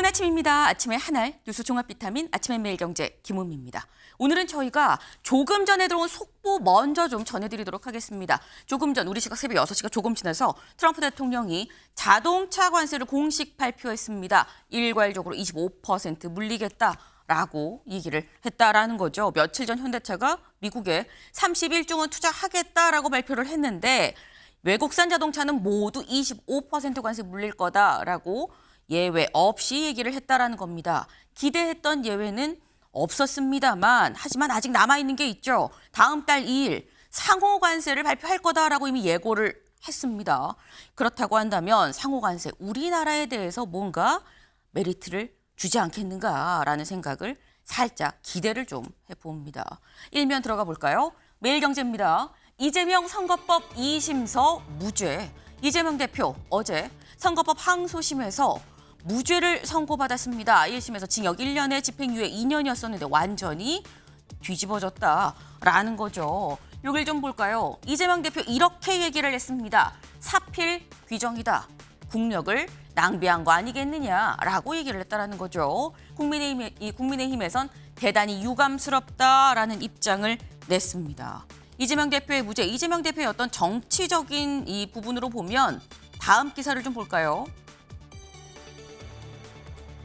좋은 아침입니다. 아침의 하나의 뉴스 종합 비타민 아침의 매일경제 김은미입니다. 오늘은 저희가 조금 전에 들어온 속보 먼저 좀 전해드리도록 하겠습니다. 조금 전 우리 시각 새벽 6시가 조금 지나서 트럼프 대통령이 자동차 관세를 공식 발표했습니다. 일괄적으로 25% 물리겠다라고 얘기를 했다라는 거죠. 며칠 전 현대차가 미국에 31조 원 투자하겠다라고 발표를 했는데 외국산 자동차는 모두 25% 관세 물릴 거다라고 예외 없이 얘기를 했다라는 겁니다. 기대했던 예외는 없었습니다만 하지만 아직 남아있는 게 있죠. 다음 달 2일 상호 관세를 발표할 거다라고 이미 예고를 했습니다. 그렇다고 한다면 상호 관세 우리나라에 대해서 뭔가 메리트를 주지 않겠는가라는 생각을 살짝 기대를 좀 해봅니다. 일면 들어가 볼까요? 매일경제입니다. 이재명 선거법 2심서 무죄. 이재명 대표 어제 선거법 항소심에서 무죄를 선고받았습니다. 1심에서 징역 1년에 집행유예 2년이었었는데 완전히 뒤집어졌다라는 거죠. 여길 좀 볼까요? 이재명 대표 이렇게 얘기를 했습니다. 사필 규정이다. 국력을 낭비한 거 아니겠느냐라고 얘기를 했다라는 거죠. 국민의힘에선 대단히 유감스럽다라는 입장을 냈습니다. 이재명 대표의 무죄, 이재명 대표의 어떤 정치적인 이 부분으로 보면 다음 기사를 좀 볼까요?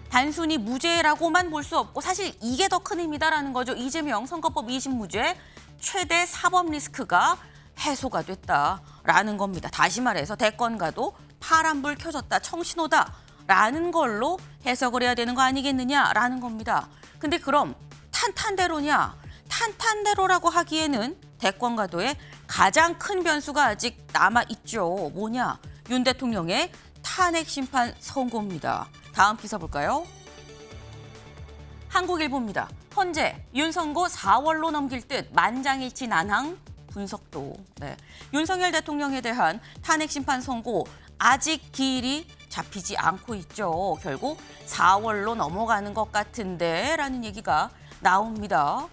단순히 무죄라고만 볼 수 없고 사실 이게 더 큰 의미다라는 거죠. 이재명 선거법 2심 무죄 최대 사법 리스크가 해소가 됐다라는 겁니다. 다시 말해서 대권가도 파란불 켜졌다, 청신호다라는 걸로 해석을 해야 되는 거 아니겠느냐라는 겁니다. 근데 그럼 탄탄대로냐? 탄탄대로라고 하기에는 대권가도에 가장 큰 변수가 아직 남아있죠. 뭐냐? 윤 대통령의 탄핵 심판 선고입니다. 다음 기사 볼까요? 한국일보입니다. 헌재 윤 선고 4월로 넘길 듯 만장일치 난항 분석도. 네. 윤석열 대통령에 대한 탄핵 심판 선고 아직 기일이 잡히지 않고 있죠. 결국 4월로 넘어가는 것 같은데 라는 얘기가 나옵니다.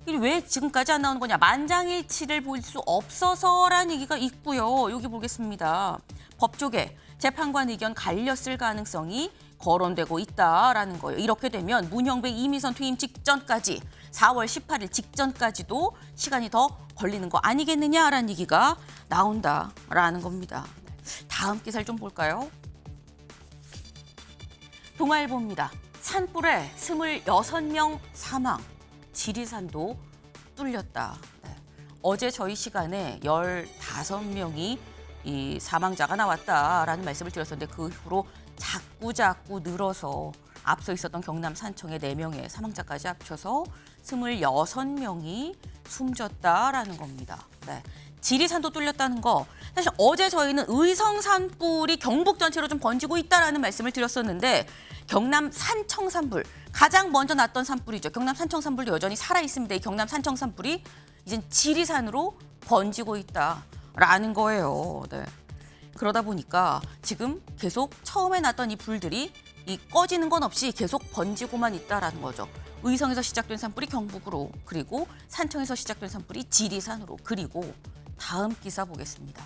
왜 지금까지 안 나오는 거냐? 만장일치를 볼 수 없어서라는 얘기가 있고요. 여기 보겠습니다. 법조계 재판관 의견 갈렸을 가능성이 거론되고 있다라는 거예요. 이렇게 되면 문형배 이미선 퇴임 직전까지 4월 18일 직전까지도 시간이 더 걸리는 거 아니겠느냐라는 얘기가 나온다라는 겁니다. 다음 기사를 좀 볼까요? 동아일보입니다. 산불에 26명 사망, 지리산도 뚫렸다. 네. 어제 저희 시간에 15명이 이 사망자가 나왔다라는 말씀을 드렸었는데 그 이후로 자꾸 늘어서 앞서 있었던 경남 산청의 4명의 사망자까지 합쳐서 26명이 숨졌다라는 겁니다. 네. 지리산도 뚫렸다는 거. 사실 어제 저희는 의성 산불이 경북 전체로 좀 번지고 있다라는 말씀을 드렸었는데 경남 산청 산불 가장 먼저 났던 산불이죠. 경남 산청 산불도 여전히 살아 있습니다. 이 경남 산청 산불이 이젠 지리산으로 번지고 있다라는 거예요. 네. 그러다 보니까 지금 계속 처음에 났던 이 불들이 이 꺼지는 건 없이 계속 번지고만 있다라는 거죠. 의성에서 시작된 산불이 경북으로, 그리고 산청에서 시작된 산불이 지리산으로, 그리고 다음 기사 보겠습니다.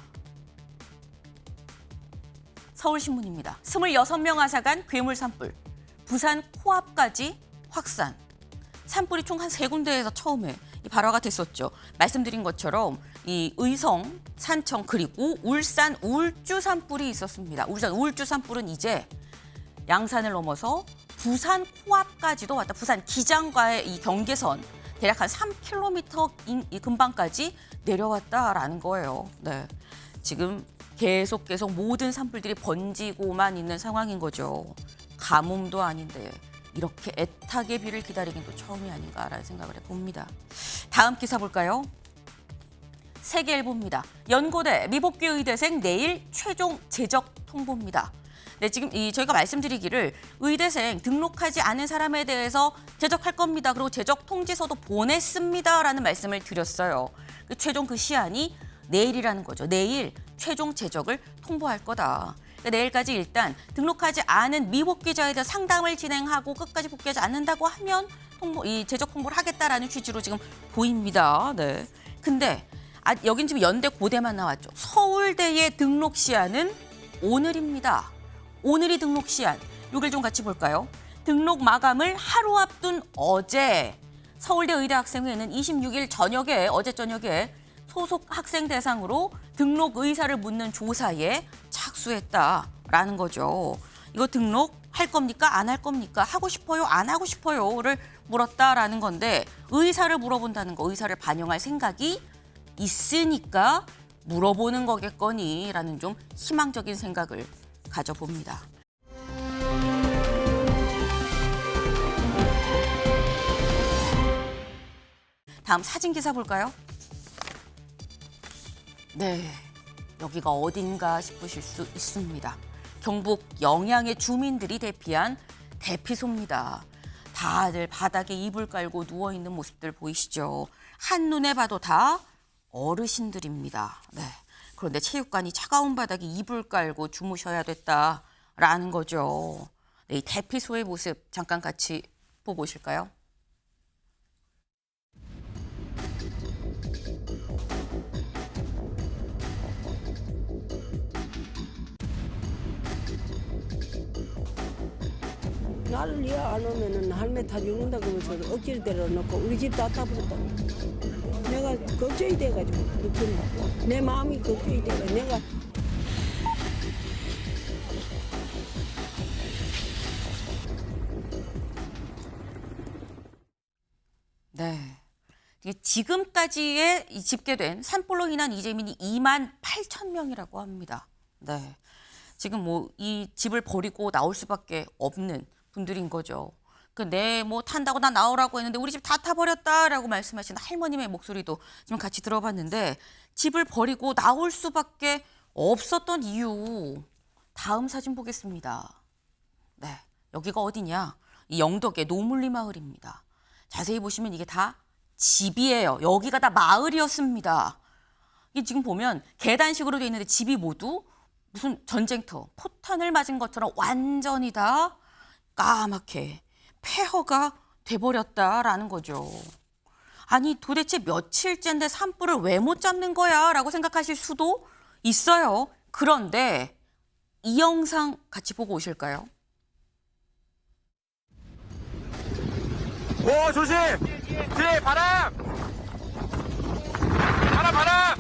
서울신문입니다. 26명 아사간 괴물 산불, 부산 코앞까지 확산. 산불이 총 한 3군데에서 처음에 발화가 됐었죠. 말씀드린 것처럼 이 의성, 산청 그리고 울산 울주 산불이 있었습니다. 울산 울주 산불은 이제 양산을 넘어서 부산 코앞까지도 왔다. 부산 기장과의 이 경계선 대략 한 3km 이 근방까지 내려왔다라는 거예요. 네, 지금 계속 모든 산불들이 번지고만 있는 상황인 거죠. 가뭄도 아닌데 이렇게 애타게 비를 기다리긴 또 처음이 아닌가라는 생각을 해봅니다. 다음 기사 볼까요? 세계일보입니다. 연고대 미복귀 의대생 내일 최종 재적 통보입니다. 네, 지금 저희가 말씀드리기를 의대생 등록하지 않은 사람에 대해서 재적할 겁니다. 그리고 재적 통지서도 보냈습니다라는 말씀을 드렸어요. 최종 그 시한이 내일이라는 거죠. 내일 최종 재적을 통보할 거다. 내일까지 일단 등록하지 않은 미복귀자에 대한 상담을 진행하고 끝까지 복귀하지 않는다고 하면 이 재적 통보를 하겠다라는 취지로 지금 보입니다. 네. 근데 여긴 지금 연대 고대만 나왔죠. 서울대의 등록 시한은 오늘입니다. 오늘이 등록 시한. 여길 좀 같이 볼까요? 등록 마감을 하루 앞둔 어제 서울대 의대 학생회는 26일 저녁에 어제 저녁에 소속 학생 대상으로 등록 의사를 묻는 조사에 착수했다라는 거죠. 이거 등록할 겁니까? 안 할 겁니까? 하고 싶어요? 안 하고 싶어요?를 물었다라는 건데 의사를 물어본다는 거, 의사를 반영할 생각이 있으니까 물어보는 거겠거니라는 좀 희망적인 생각을 가져봅니다. 다음 사진 기사 볼까요? 네, 여기가 어딘가 싶으실 수 있습니다. 경북 영양의 주민들이 대피한 대피소입니다. 다들 바닥에 이불 깔고 누워있는 모습들 보이시죠? 한눈에 봐도 다 어르신들입니다. 네, 그런데 체육관이 차가운 바닥에 이불 깔고 주무셔야 됐다라는 거죠. 네, 이 대피소의 모습 잠깐 같이 보고 오실까요? 나를 이해 안 오면은 할매 다 죽는다 그러면서 억지로 데려놓고 우리 집 다 타버렸다. 내가 걱정이 돼가지고 내 마음이 걱정이 돼가 내가 네. 지금까지의 집계된 산불로 인한 이재민이 2만 8천 명이라고 합니다. 네. 지금 뭐 이 집을 버리고 나올 수밖에 없는 분들인 거죠. 내 뭐 탄다고 나 나오라고 했는데 우리 집 다 타버렸다라고 말씀하시는 할머님의 목소리도 지금 같이 들어봤는데 집을 버리고 나올 수밖에 없었던 이유. 다음 사진 보겠습니다. 네, 여기가 어디냐? 이 영덕의 노물리 마을입니다. 자세히 보시면 이게 다 집이에요. 여기가 다 마을이었습니다. 이게 지금 보면 계단식으로 돼 있는데 집이 모두 무슨 전쟁터, 포탄을 맞은 것처럼 완전히 다 까맣게 폐허가 돼버렸다라는 거죠. 아니 도대체 며칠째인데 산불을 왜 못 잡는 거야? 라고 생각하실 수도 있어요. 그런데 이 영상 같이 보고 오실까요? 오 조심! 뒤에 바람! 바람!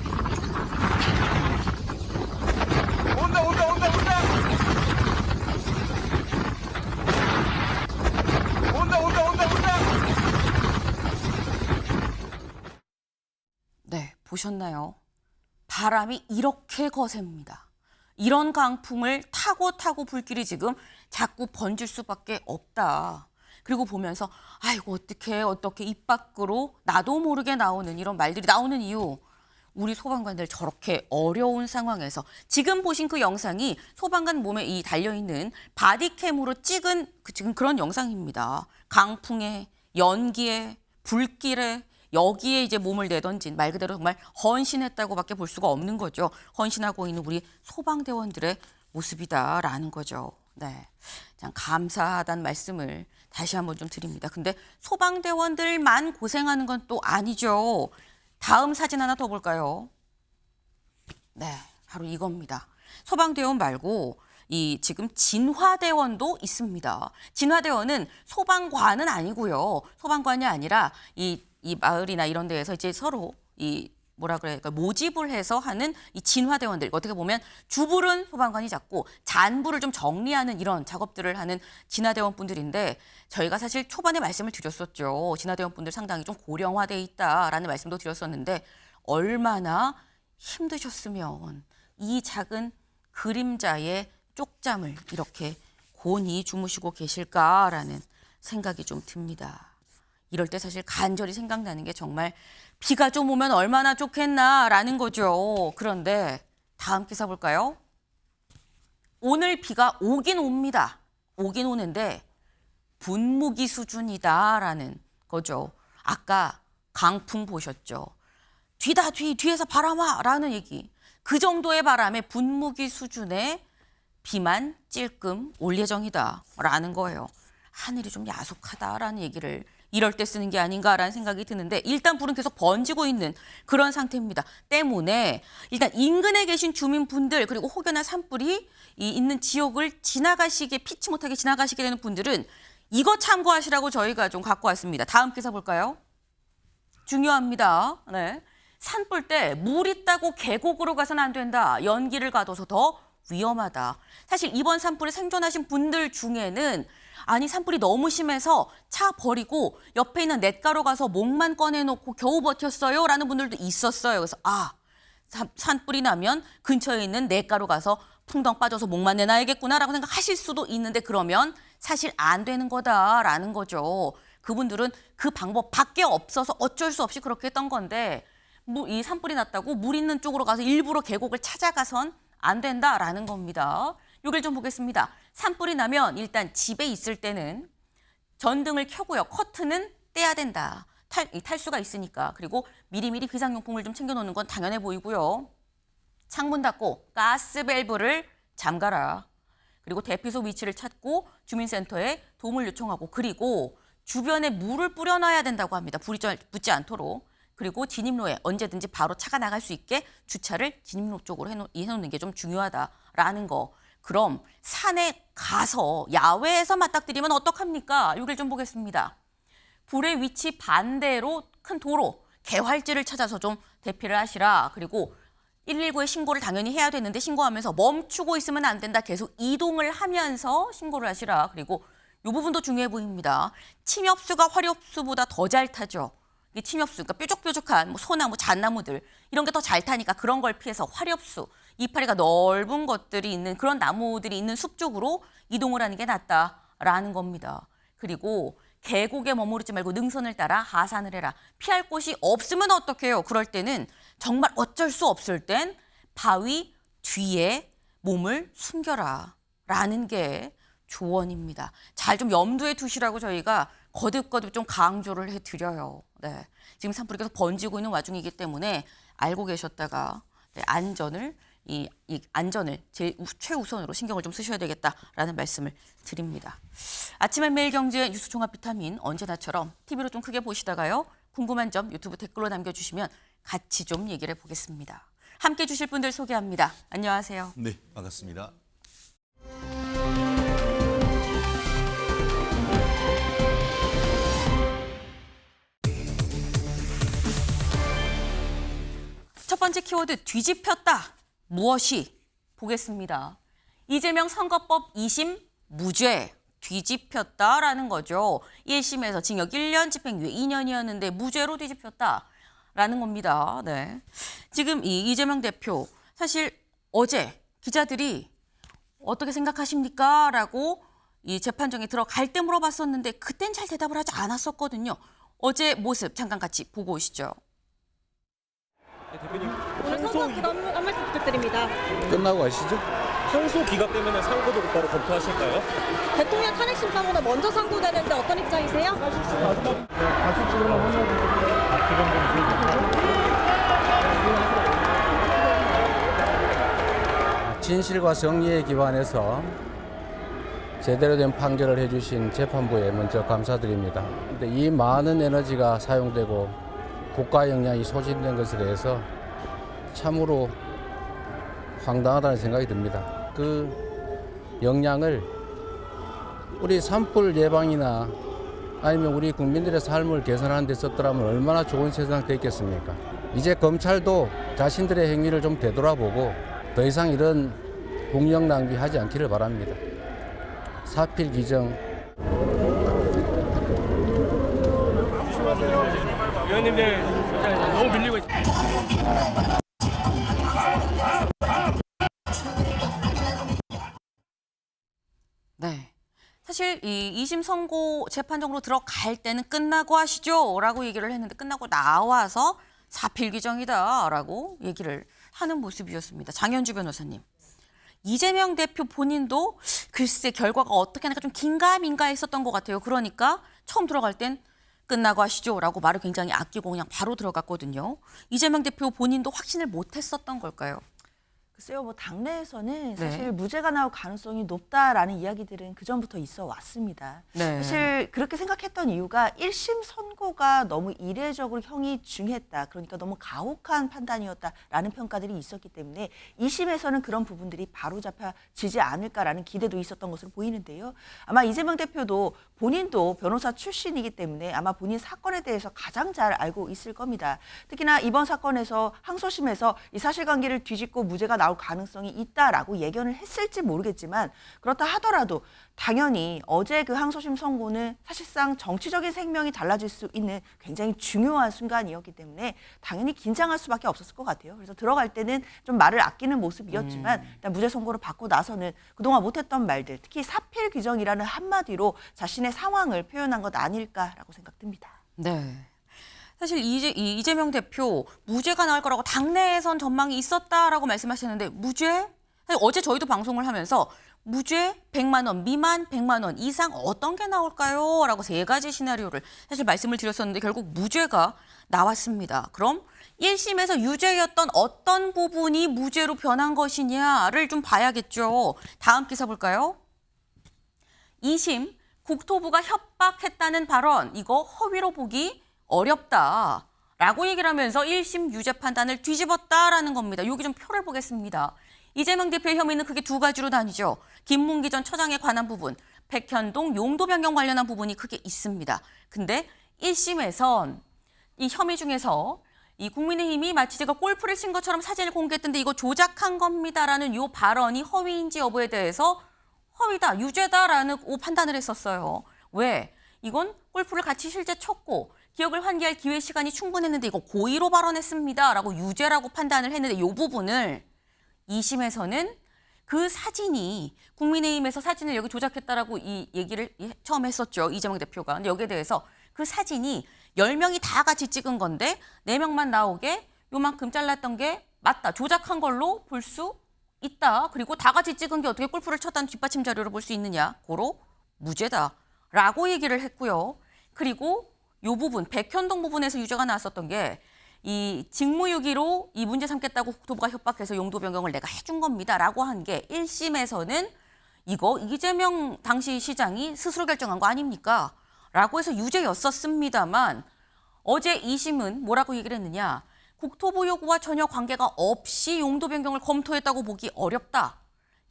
온다! 네, 보셨나요? 바람이 이렇게 거셉니다. 이런 강풍을 타고 불길이 지금 자꾸 번질 수밖에 없다. 그리고 보면서 아이고 어떻게 입 밖으로 나도 모르게 나오는 이런 말들이 나오는 이유. 우리 소방관들 저렇게 어려운 상황에서 지금 보신 그 영상이 소방관 몸에 이 달려있는 바디캠으로 찍은 지금 그런 영상입니다. 강풍에 연기에 불길에 여기에 이제 몸을 내던진 말 그대로 정말 헌신했다고밖에 볼 수가 없는 거죠. 헌신하고 있는 우리 소방대원들의 모습이다라는 거죠. 네, 참 감사하다는 말씀을 다시 한번 좀 드립니다. 근데 소방대원들만 고생하는 건 또 아니죠. 다음 사진 하나 더 볼까요? 네, 바로 이겁니다. 소방대원 말고 이 지금 진화대원도 있습니다. 진화대원은 소방관은 아니고요. 소방관이 아니라 이 마을이나 이런 데에서 이제 서로 이 뭐라 그래, 그러니까 모집을 해서 하는 이 진화대원들, 어떻게 보면 주불은 소방관이 잡고 잔불을 좀 정리하는 이런 작업들을 하는 진화대원 분들인데 저희가 사실 초반에 말씀을 드렸었죠. 진화대원 분들 상당히 좀 고령화돼 있다라는 말씀도 드렸었는데 얼마나 힘드셨으면 이 작은 그림자의 쪽잠을 이렇게 곤히 주무시고 계실까라는 생각이 좀 듭니다. 이럴 때 사실 간절히 생각나는 게 정말 비가 좀 오면 얼마나 좋겠나라는 거죠. 그런데 다음 기사 볼까요? 오늘 비가 오긴 옵니다. 오긴 오는데 분무기 수준이다라는 거죠. 아까 강풍 보셨죠? 뒤다 뒤에서 바람아 라는 얘기. 그 정도의 바람에 분무기 수준의 비만 찔끔 올 예정이다라는 거예요. 하늘이 좀 야속하다라는 얘기를 이럴 때 쓰는 게 아닌가라는 생각이 드는데 일단 불은 계속 번지고 있는 그런 상태입니다. 때문에 일단 인근에 계신 주민분들 그리고 혹여나 산불이 있는 지역을 지나가시게 피치 못하게 지나가시게 되는 분들은 이거 참고하시라고 저희가 좀 갖고 왔습니다. 다음 기사 볼까요? 중요합니다. 네. 산불 때 물 있다고 계곡으로 가서는 안 된다. 연기를 가둬서 더 위험하다. 사실 이번 산불에 생존하신 분들 중에는 아니 산불이 너무 심해서 차 버리고 옆에 있는 냇가로 가서 목만 꺼내놓고 겨우 버텼어요 라는 분들도 있었어요. 그래서 산불이 나면 근처에 있는 냇가로 가서 풍덩 빠져서 목만 내놔야겠구나라고 생각하실 수도 있는데 그러면 사실 안 되는 거다라는 거죠. 그분들은 그 방법밖에 없어서 어쩔 수 없이 그렇게 했던 건데 이 산불이 났다고 물 있는 쪽으로 가서 일부러 계곡을 찾아가선 안 된다라는 겁니다. 여기를 좀 보겠습니다. 산불이 나면 일단 집에 있을 때는 전등을 켜고요. 커튼은 떼야 된다. 탈수가 있으니까. 그리고 미리미리 비상용품을 좀 챙겨놓는 건 당연해 보이고요. 창문 닫고 가스 밸브를 잠가라. 그리고 대피소 위치를 찾고 주민센터에 도움을 요청하고 그리고 주변에 물을 뿌려놔야 된다고 합니다. 불이 붙지 않도록. 그리고 진입로에 언제든지 바로 차가 나갈 수 있게 주차를 진입로 쪽으로 해놓는 게 좀 중요하다라는 거. 그럼 산에 가서 야외에서 맞닥뜨리면 어떡합니까? 여기를 좀 보겠습니다. 불의 위치 반대로 큰 도로, 개활지를 찾아서 좀 대피를 하시라. 그리고 119에 신고를 당연히 해야 되는데 신고하면서 멈추고 있으면 안 된다. 계속 이동을 하면서 신고를 하시라. 그리고 이 부분도 중요해 보입니다. 침엽수가 화렵수보다 더 잘 타죠. 이 침엽수, 그러니까 뾰족뾰족한 소나무, 잣나무들 이런 게 더 잘 타니까 그런 걸 피해서 화렵수, 이파리가 넓은 것들이 있는 그런 나무들이 있는 숲 쪽으로 이동을 하는 게 낫다라는 겁니다. 그리고 계곡에 머무르지 말고 능선을 따라 하산을 해라. 피할 곳이 없으면 어떡해요? 그럴 때는 정말 어쩔 수 없을 땐 바위 뒤에 몸을 숨겨라 라는 게 조언입니다. 잘 좀 염두에 두시라고 저희가 거듭거듭 좀 강조를 해드려요. 네. 지금 산불이 계속 번지고 있는 와중이기 때문에 알고 계셨다가 안전을 제일 최우선으로 신경을 좀 쓰셔야 되겠다라는 말씀을 드립니다. 아침에 매일경제 뉴스 종합 비타민 언제나처럼 TV로 좀 크게 보시다가요. 궁금한 점 유튜브 댓글로 남겨주시면 같이 좀 얘기를 해보겠습니다. 함께 해주실 분들 소개합니다. 안녕하세요. 네, 반갑습니다. 첫 번째 키워드 뒤집혔다. 무엇이? 보겠습니다. 이재명 선거법 2심 무죄. 뒤집혔다라는 거죠. 1심에서 징역 1년, 집행유예 2년이었는데 무죄로 뒤집혔다라는 겁니다. 네. 지금 이 이재명 대표 사실 어제 기자들이 어떻게 생각하십니까? 라고 이 재판정에 들어갈 때 물어봤었는데 그땐 잘 대답을 하지 않았었거든요. 어제 모습 잠깐 같이 보고 오시죠. 대표님, 오늘 선거 기간 한 말씀 부탁드립니다. 끝나고 가시죠. 항소 기각 때문에 상고도 곧바로 검토하실까요? 대통령 탄핵 심판보다 먼저 상고되는데 어떤 입장이세요? 진실과 정의에 기반해서 제대로 된 판결을 해주신 재판부에 먼저 감사드립니다. 근데 이 많은 에너지가 사용되고 국가 역량이 소진된 것에 대해서 참으로 황당하다는 생각이 듭니다. 그 역량을 우리 산불 예방이나 아니면 우리 국민들의 삶을 개선하는 데 썼더라면 얼마나 좋은 세상 됐겠습니까? 이제 검찰도 자신들의 행위를 좀 되돌아보고 더 이상 이런 국력 낭비하지 않기를 바랍니다. 사필 규정. 의원님들 너무 밀리고 있습니다. 네. 사실 이 2심 선고 재판정으로 들어갈 때는 끝나고 하시죠 라고 얘기를 했는데 끝나고 나와서 사필 규정이다 라고 얘기를 하는 모습이었습니다. 장현주 변호사님. 이재명 대표 본인도 글쎄 결과가 어떻게 하니까 좀 긴가민가 했었던 것 같아요. 그러니까 처음 들어갈 땐 끝나고 하시죠 라고 말을 굉장히 아끼고 그냥 바로 들어갔거든요. 이재명 대표 본인도 확신을 못 했었던 걸까요? 글쎄요, 뭐 당내에서는 네. 사실 무죄가 나올 가능성이 높다라는 이야기들은 그 전부터 있어 왔습니다. 네. 사실 그렇게 생각했던 이유가 1심 선고가 너무 이례적으로 형이 중했다, 그러니까 너무 가혹한 판단이었다라는 평가들이 있었기 때문에 2심에서는 그런 부분들이 바로잡혀지지 않을까라는 기대도 있었던 것으로 보이는데요. 아마 이재명 대표도 본인도 변호사 출신이기 때문에 아마 본인 사건에 대해서 가장 잘 알고 있을 겁니다. 특히나 이번 사건에서 항소심에서 이 사실관계를 뒤집고 무죄가 나올 가능성이 있다라고 예견을 했을지 모르겠지만, 그렇다 하더라도 당연히 어제 그 항소심 선고는 사실상 정치적인 생명이 달라질 수 있는 굉장히 중요한 순간이었기 때문에 당연히 긴장할 수밖에 없었을 것 같아요. 그래서 들어갈 때는 좀 말을 아끼는 모습이었지만 일단 무죄 선고를 받고 나서는 그동안 못했던 말들, 특히 사필 규정이라는 한마디로 자신의 상황을 표현한 것 아닐까라고 생각됩니다. 네. 사실 이재명 대표 무죄가 나올 거라고 당내에선 전망이 있었다라고 말씀하셨는데 무죄? 사실 어제 저희도 방송을 하면서 무죄 100만 원 미만 100만 원 이상 어떤 게 나올까요? 라고 3가지 시나리오를 사실 말씀을 드렸었는데 결국 무죄가 나왔습니다. 그럼 1심에서 유죄였던 어떤 부분이 무죄로 변한 것이냐를 좀 봐야겠죠. 다음 기사 볼까요? 2심 국토부가 협박했다는 발언, 이거 허위로 보기 어렵다라고 얘기를 하면서 1심 유죄 판단을 뒤집었다라는 겁니다. 여기 좀 표를 보겠습니다. 이재명 대표의 혐의는 크게 2가지로 나뉘죠. 김문기 전 처장에 관한 부분, 백현동 용도 변경 관련한 부분이 크게 있습니다. 근데 1심에선 이 혐의 중에서 이 국민의힘이 마치 제가 골프를 친 것처럼 사진을 공개했던데 이거 조작한 겁니다라는 이 발언이 허위인지 여부에 대해서 허위다, 유죄다라는 판단을 했었어요. 왜? 이건 골프를 같이 실제 쳤고 기억을 환기할 기회 시간이 충분했는데 이거 고의로 발언했습니다라고 유죄라고 판단을 했는데 이 부분을 2심에서는 그 사진이 국민의힘에서 사진을 여기 조작했다라고 이 얘기를 처음 했었죠. 이재명 대표가. 근데 여기에 대해서 그 사진이 10명이 다 같이 찍은 건데 4명만 나오게 요만큼 잘랐던 게 맞다. 조작한 걸로 볼 수 있다. 그리고 다 같이 찍은 게 어떻게 골프를 쳤다는 뒷받침 자료를 볼 수 있느냐. 고로 무죄다라고 얘기를 했고요. 그리고 요 부분, 백현동 부분에서 유죄가 나왔었던 게 이 직무유기로 이 문제 삼겠다고 국토부가 협박해서 용도 변경을 내가 해준 겁니다라고 한 게 1심에서는 이거 이재명 당시 시장이 스스로 결정한 거 아닙니까? 라고 해서 유죄였었습니다만 어제 2심은 뭐라고 얘기를 했느냐. 국토부 요구와 전혀 관계가 없이 용도 변경을 검토했다고 보기 어렵다.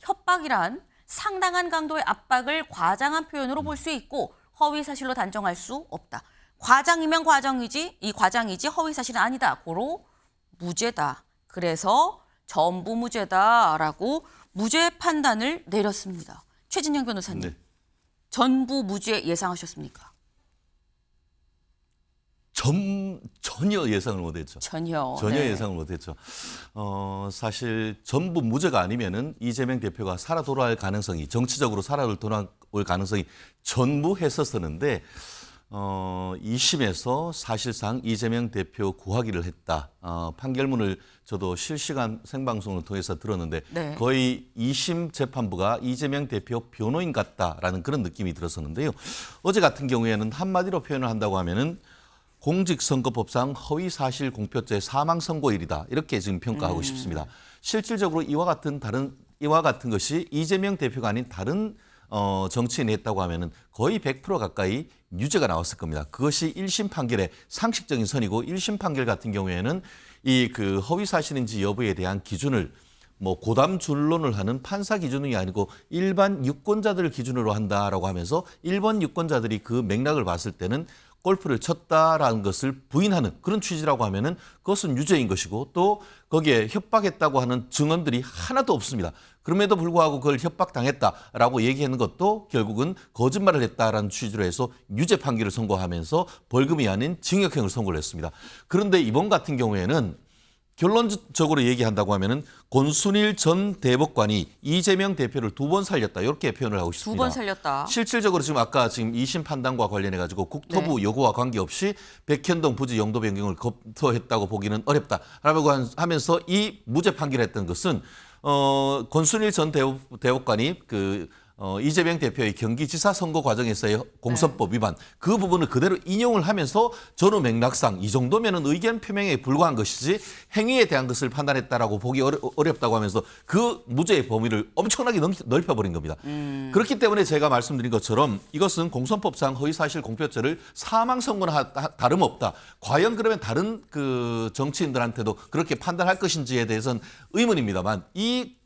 협박이란 상당한 강도의 압박을 과장한 표현으로 볼 수 있고 허위 사실로 단정할 수 없다. 과장이면 과장이지 허위 사실은 아니다. 고로 무죄다. 그래서 전부 무죄다라고 무죄 판단을 내렸습니다. 최진영 변호사님, 네. 전부 무죄 예상하셨습니까? 전혀 예상을 못했죠. 전혀 네. 예상을 못했죠. 사실 전부 무죄가 아니면은 이재명 대표가 살아 돌아올 가능성이, 정치적으로 살아 돌아올 가능성이 전무했었었는데 2심에서 사실상 이재명 대표 구하기를 했다. 판결문을 저도 실시간 생방송을 통해서 들었는데 네. 거의 2심 재판부가 이재명 대표 변호인 같다라는 그런 느낌이 들었었는데요. 어제 같은 경우에는 한마디로 표현을 한다고 하면은 공직선거법상 허위사실 공표죄 사망선고일이다. 이렇게 지금 평가하고 싶습니다. 실질적으로 이와 같은 것이 이재명 대표가 아닌 다른 정치인이 했다고 하면은 거의 100% 가까이 유죄가 나왔을 겁니다. 그것이 1심 판결의 상식적인 선이고 1심 판결 같은 경우에는 이 그 허위 사실인지 여부에 대한 기준을 뭐 고담 준론을 하는 판사 기준이 아니고 일반 유권자들을 기준으로 한다라고 하면서 일반 유권자들이 그 맥락을 봤을 때는 골프를 쳤다라는 것을 부인하는 그런 취지라고 하면은 그것은 유죄인 것이고 또 거기에 협박했다고 하는 증언들이 하나도 없습니다. 그럼에도 불구하고 그걸 협박당했다라고 얘기하는 것도 결국은 거짓말을 했다라는 취지로 해서 유죄 판결을 선고하면서 벌금이 아닌 징역형을 선고를 했습니다. 그런데 이번 같은 경우에는 결론적으로 얘기한다고 하면은 권순일 전 대법관이 이재명 대표를 2번 살렸다 이렇게 표현을 하고 싶습니다. 2번 살렸다. 실질적으로 지금 아까 지금 2심 판단과 관련해 가지고 국토부 요구와 관계없이 백현동 부지 용도 변경을 검토했다고 보기는 어렵다라고 하면서 이 무죄 판결했던 것은 권순일 전 대법관이 그 이재명 대표의 경기지사 선거 과정에서의 공선법 위반 그 부분을 그대로 인용을 하면서 전후 맥락상 이 정도면은 의견 표명에 불과한 것이지 행위에 대한 것을 판단했다라고 보기 어렵다고 하면서 그 무죄의 범위를 엄청나게 넓혀버린 겁니다. 그렇기 때문에 제가 말씀드린 것처럼 이것은 공선법상 허위사실 공표죄를 사망 선고나 다름없다. 과연 그러면 다른 그 정치인들한테도 그렇게 판단할 것인지에 대해서는 의문입니다만 이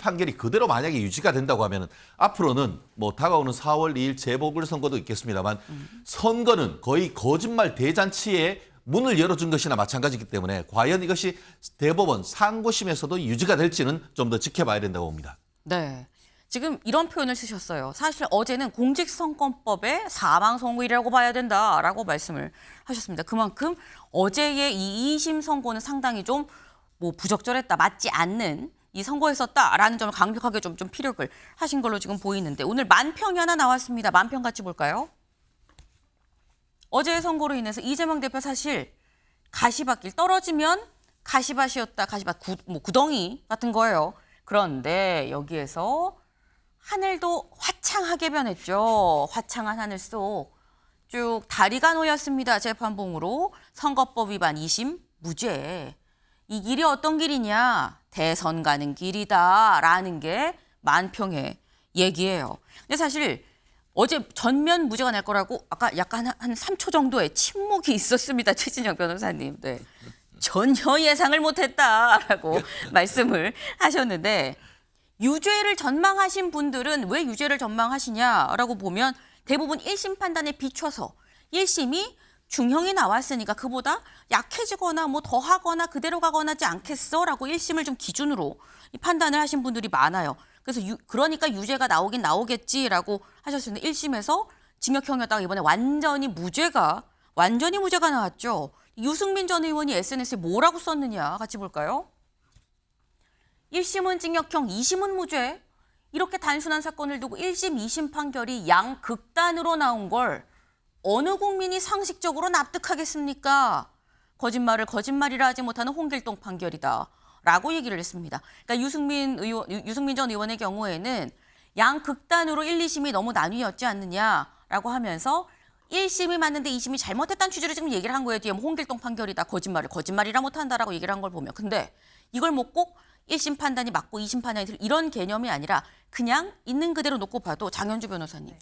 판결이 그대로 만약에 유지가 된다고 하면은 앞으로는 뭐 다가오는 4월 2일 재보궐선거도 있겠습니다만 선거는 거의 거짓말 대잔치에 문을 열어준 것이나 마찬가지이기 때문에 과연 이것이 대법원 상고심에서도 유지가 될지는 좀 더 지켜봐야 된다고 봅니다. 네. 지금 이런 표현을 쓰셨어요. 사실 어제는 공직선거법의 사망 선고이라고 봐야 된다라고 말씀을 하셨습니다. 그만큼 어제의 이 2심 선고는 상당히 좀 뭐 부적절했다, 맞지 않는 이 선고했었다라는 점을 강력하게 좀 피력을 하신 걸로 지금 보이는데 오늘 만평이 하나 나왔습니다. 만평 같이 볼까요? 어제의 선고로 인해서 이재명 대표 사실 가시밭길 떨어지면 가시밭이었다. 가시밭 구덩이 같은 거예요. 그런데 여기에서 하늘도 화창하게 변했죠. 화창한 하늘 속 쭉 다리가 놓였습니다. 재판봉으로 선거법 위반 2심 무죄. 이 길이 어떤 길이냐? 대선 가는 길이다라는 게 만평의 얘기예요. 근데 사실 어제 전면 무죄가 날 거라고 아까 약간 한 3초 정도의 침묵이 있었습니다. 최진영 변호사님. 네. 전혀 예상을 못했다라고 말씀을 하셨는데 유죄를 전망하신 분들은 왜 유죄를 전망하시냐라고 보면 대부분 1심 판단에 비춰서 1심이 중형이 나왔으니까 그보다 약해지거나 뭐 더하거나 그대로 가거나 하지 않겠어라고 1심을 좀 기준으로 판단을 하신 분들이 많아요. 그래서 그러니까 유죄가 나오긴 나오겠지라고 하셨는데 1심에서 징역형이었다가 이번에 완전히 무죄가 나왔죠. 유승민 전 의원이 SNS에 뭐라고 썼느냐 같이 볼까요? 1심은 징역형, 2심은 무죄. 이렇게 단순한 사건을 두고 1심, 2심 판결이 양극단으로 나온 걸 어느 국민이 상식적으로 납득하겠습니까? 거짓말을 거짓말이라 하지 못하는 홍길동 판결이다. 라고 얘기를 했습니다. 그러니까 유승민 전 의원의 경우에는 양극단으로 1, 2심이 너무 나뉘었지 않느냐라고 하면서 1심이 맞는데 2심이 잘못했다는 취지로 지금 얘기를 한 거예요. 뒤에 뭐 홍길동 판결이다. 거짓말을 거짓말이라 못한다라고 얘기를 한 걸 보면. 근데 이걸 뭐 꼭 1심 판단이 맞고 2심 판단이 틀린 이런 개념이 아니라 그냥 있는 그대로 놓고 봐도 장현주 변호사님.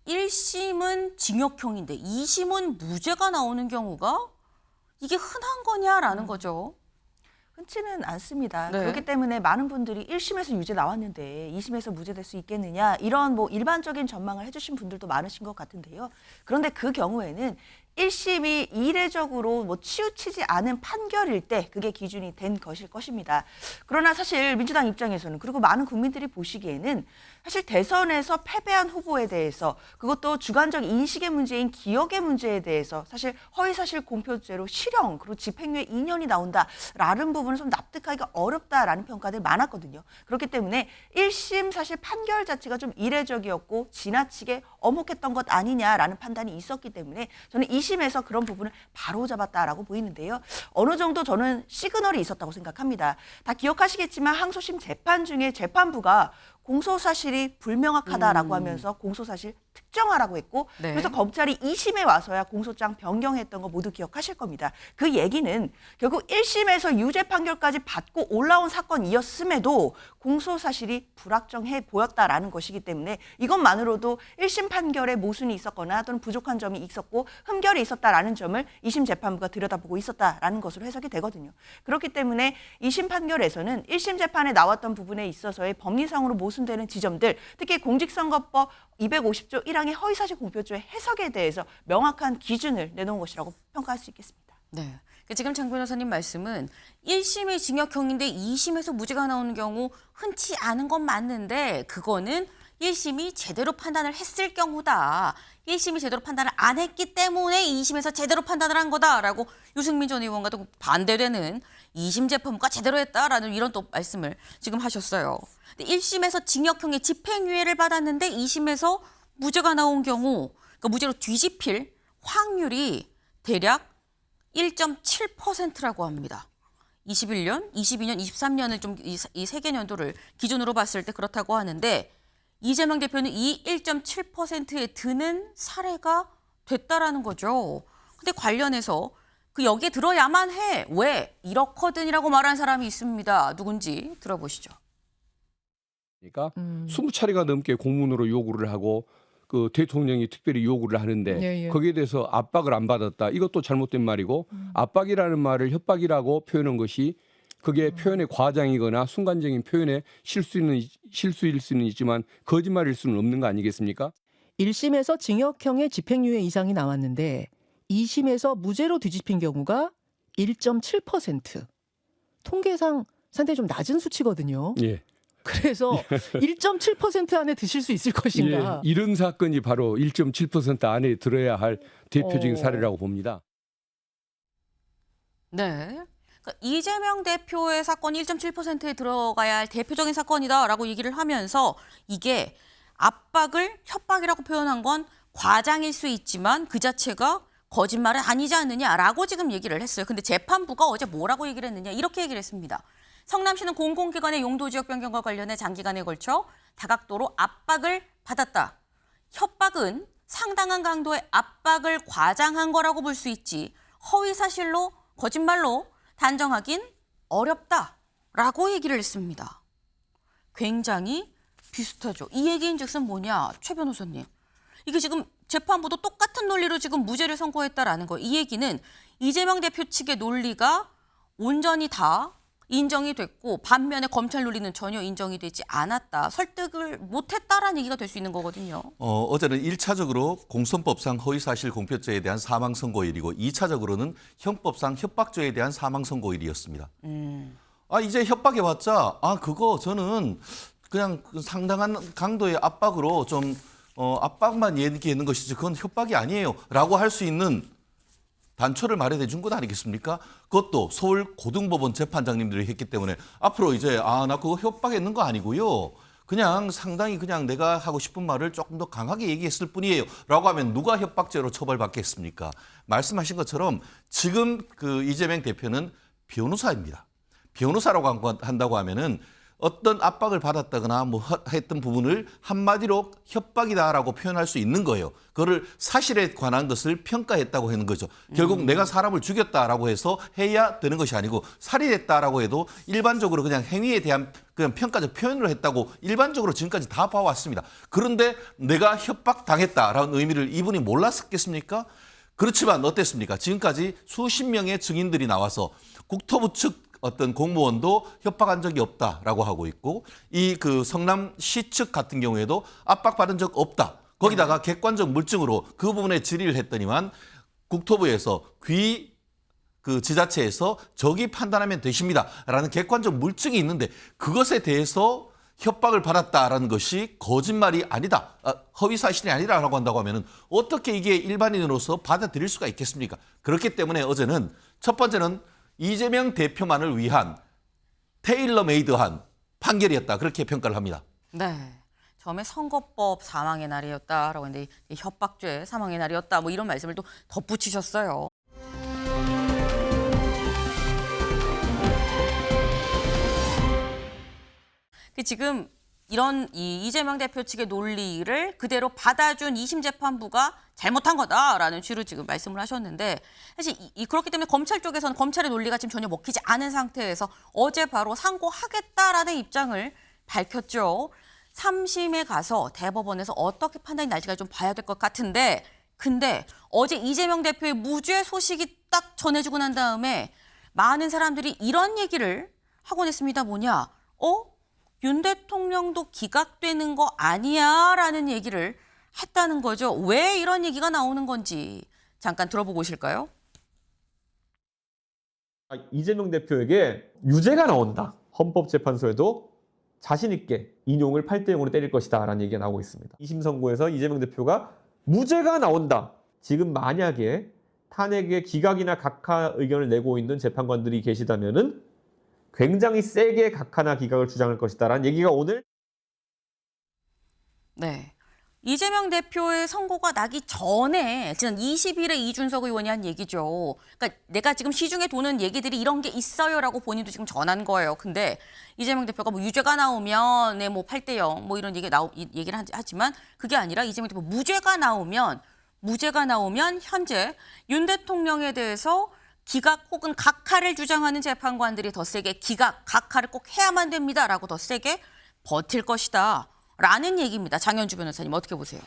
1심은 징역형인데 2심은 무죄가 나오는 경우가 이게 흔한 거냐라는 거죠. 흔치는 않습니다. 네. 그렇기 때문에 많은 분들이 1심에서 유죄 나왔는데 2심에서 무죄될 수 있겠느냐 이런 뭐 일반적인 전망을 해주신 분들도 많으신 것 같은데요. 그런데 그 경우에는 1심이 이례적으로 뭐 치우치지 않은 판결일 때 그게 기준이 된 것입니다. 그러나 사실 민주당 입장에서는 그리고 많은 국민들이 보시기에는 사실 대선에서 패배한 후보에 대해서 그것도 주관적 인식의 문제인 기억의 문제에 대해서 사실 허위사실 공표죄로 실형 그리고 집행유예 2년이 나온다라는 부분은 좀 납득하기가 어렵다라는 평가들이 많았거든요. 그렇기 때문에 1심 사실 판결 자체가 좀 이례적이었고 지나치게 엄혹했던 것 아니냐라는 판단이 있었기 때문에 저는 2심에서 그런 부분을 바로잡았다라고 보이는데요. 어느 정도 저는 시그널이 있었다고 생각합니다. 다 기억하시겠지만 항소심 재판 중에 재판부가 공소사실이 불명확하다라고 하면서 공소사실 특정하라고 했고 네. 그래서 검찰이 2심에 와서야 공소장 변경했던 거 모두 기억하실 겁니다. 그 얘기는 결국 1심에서 유죄 판결까지 받고 올라온 사건이었음에도 공소사실이 불확정해 보였다라는 것이기 때문에 이것만으로도 1심 판결에 모순이 있었거나 또는 부족한 점이 있었고 흠결이 있었다라는 점을 2심 재판부가 들여다보고 있었다라는 것으로 해석이 되거든요. 그렇기 때문에 2심 판결에서는 1심 재판에 나왔던 부분에 있어서의 법리상으로 모순되는 지점들 특히 공직선거법 250조 1항의 허위사실 공표죄 해석에 대해서 명확한 기준을 내놓은 것이라고 평가할 수 있겠습니다. 네. 지금 장 변호사님 말씀은 1심이 징역형인데 2심에서 무죄가 나오는 경우 흔치 않은 건 맞는데 그거는 1심이 제대로 판단을 했을 경우다. 1심이 제대로 판단을 안 했기 때문에 2심에서 제대로 판단을 한 거다라고 유승민 전 의원과도 반대되는 2심 재판부가 제대로 했다라는 이런 또 말씀을 지금 하셨어요. 1심에서 징역형의 집행유예를 받았는데 2심에서 무죄가 나온 경우 그러니까 무죄로 뒤집힐 확률이 대략 1.7%라고 합니다. 21년, 22년, 23년을 좀 이 세 개 년도를 기준으로 봤을 때 그렇다고 하는데 이재명 대표는 이 1.7%에 드는 사례가 됐다라는 거죠. 근데 관련해서 그 여기에 들어야만 해. 왜? 이렇거든이라고 말한 사람이 있습니다. 누군지 들어보시죠. 그러니까 20차례가 넘게 공문으로 요구를 하고 그 대통령이 특별히 요구를 하는데 거기에 대해서 압박을 안 받았다. 이것도 잘못된 말이고 압박이라는 말을 협박이라고 표현한 것이 그게 표현의 과장이거나 순간적인 표현의 실수일 수는 있지만 거짓말일 수는 없는 거 아니겠습니까? 1심에서 징역형의 집행유예 이상이 나왔는데 2심에서 무죄로 뒤집힌 경우가 1.7%. 통계상 상당히 좀 낮은 수치거든요. 예. 그래서 1.7% 안에 드실 수 있을 것인가? 예, 이런 사건이 바로 1.7% 안에 들어야 할 대표적인 사례라고 봅니다. 네. 그러니까 이재명 대표의 사건이 1.7%에 들어가야 할 대표적인 사건이다라고 얘기를 하면서 이게 압박을 협박이라고 표현한 건 과장일 수 있지만 그 자체가 거짓말은 아니지 않느냐라고 지금 얘기를 했어요. 근데 재판부가 어제 뭐라고 얘기를 했느냐 이렇게 얘기를 했습니다. 성남시는 공공기관의 용도 지역 변경과 관련해 장기간에 걸쳐 다각도로 압박을 받았다. 협박은 상당한 강도의 압박을 과장한 거라고 볼 수 있지 허위 사실로 거짓말로 단정하긴 어렵다라고 얘기를 했습니다. 굉장히 비슷하죠. 이 얘기인즉슨 뭐냐, 최 변호사님. 이게 지금 재판부도 똑같은 논리로 지금 무죄를 선고했다라는 거. 이 얘기는 이재명 대표 측의 논리가 온전히 다 인정이 됐고 반면에 검찰 논리는 전혀 인정이 되지 않았다. 설득을 못했다라는 얘기가 될 수 있는 거거든요. 어제는 1차적으로 공선법상 허위사실 공표죄에 대한 사망선고일이고 2차적으로는 형법상 협박죄에 대한 사망선고일이었습니다. 이제 협박해봤자 그거 저는 그냥 상당한 강도의 압박으로 좀 압박만 얘기하는 것이지 그건 협박이 아니에요 라고 할 수 있는 단초를 마련해 준 것 아니겠습니까? 그것도 서울 고등법원 재판장님들이 했기 때문에 앞으로 이제 나 그거 협박했는 거 아니고요. 그냥 상당히 그냥 내가 하고 싶은 말을 조금 더 강하게 얘기했을 뿐이에요. 라고 하면 누가 협박죄로 처벌받겠습니까? 말씀하신 것처럼 지금 그 이재명 대표는 변호사입니다. 변호사라고 한다고 하면은 어떤 압박을 받았다거나 뭐 했던 부분을 한마디로 협박이다라고 표현할 수 있는 거예요. 그거를 사실에 관한 것을 평가했다고 하는 거죠. 결국 내가 사람을 죽였다라고 해서 해야 되는 것이 아니고 살인했다라고 해도 일반적으로 그냥 행위에 대한 그냥 평가적 표현을 했다고 일반적으로 지금까지 다 봐왔습니다. 그런데 내가 협박당했다라는 의미를 이분이 몰랐겠습니까? 그렇지만 어땠습니까? 지금까지 수십 명의 증인들이 나와서 국토부 측 어떤 공무원도 협박한 적이 없다라고 하고 있고 이 그 성남시 측 같은 경우에도 압박받은 적 없다. 거기다가 객관적 물증으로 그 부분에 질의를 했더니만 국토부에서 그 지자체에서 저기 판단하면 되십니다라는 객관적 물증이 있는데 그것에 대해서 협박을 받았다라는 것이 거짓말이 아니다, 허위 사실이 아니라고 한다고 하면은 어떻게 이게 일반인으로서 받아들일 수가 있겠습니까? 그렇기 때문에 어제는 첫 번째는 이재명 대표만을 위한 테일러메이드한 판결이었다. 그렇게 평가를 합니다. 네. 처음에 선거법 사망의 날이었다라고 했는데 협박죄 사망의 날이었다. 뭐 이런 말씀을 또 덧붙이셨어요. 지금 이런 이재명 대표 측의 논리를 그대로 받아준 2심 재판부가 잘못한 거다라는 취지로 지금 말씀을 하셨는데 사실 그렇기 때문에 검찰 쪽에서는 검찰의 논리가 지금 전혀 먹히지 않은 상태에서 어제 바로 상고하겠다라는 입장을 밝혔죠. 3심에 가서 대법원에서 어떻게 판단이 날지가 좀 봐야 될 것 같은데 근데 어제 이재명 대표의 무죄 소식이 딱 전해지고 난 다음에 많은 사람들이 이런 얘기를 하곤 했습니다. 뭐냐? 윤 대통령도 기각되는 거 아니야? 라는 얘기를 했다는 거죠. 왜 이런 얘기가 나오는 건지 잠깐 들어보고 오실까요? 이재명 대표에게 유죄가 나온다. 헌법재판소에도 자신 있게 인용을 8대0으로 때릴 것이다 라는 얘기가 나오고 있습니다. 2심 선고에서 이재명 대표가 무죄가 나온다. 지금 만약에 탄핵의 기각이나 각하 의견을 내고 있는 재판관들이 계시다면은 굉장히 세게 각하나 기각을 주장할 것이다라는 얘기가 오늘 네. 이재명 대표의 선고가 나기 전에 지난 20일에 이준석 의원이 한 얘기죠. 그러니까 내가 지금 시중에 도는 얘기들이 이런 게 있어요라고 본인도 지금 전한 거예요. 근데 이재명 대표가 뭐 유죄가 나오면 네, 뭐 8대0 뭐 이런 얘기를 하지만 그게 아니라 이재명 대표 무죄가 나오면 현재 윤 대통령에 대해서 기각 혹은 각하를 주장하는 재판관들이 더 세게 기각, 각하를 꼭 해야만 됩니다라고 더 세게 버틸 것이다. 라는 얘기입니다. 장현주 변호사님 어떻게 보세요?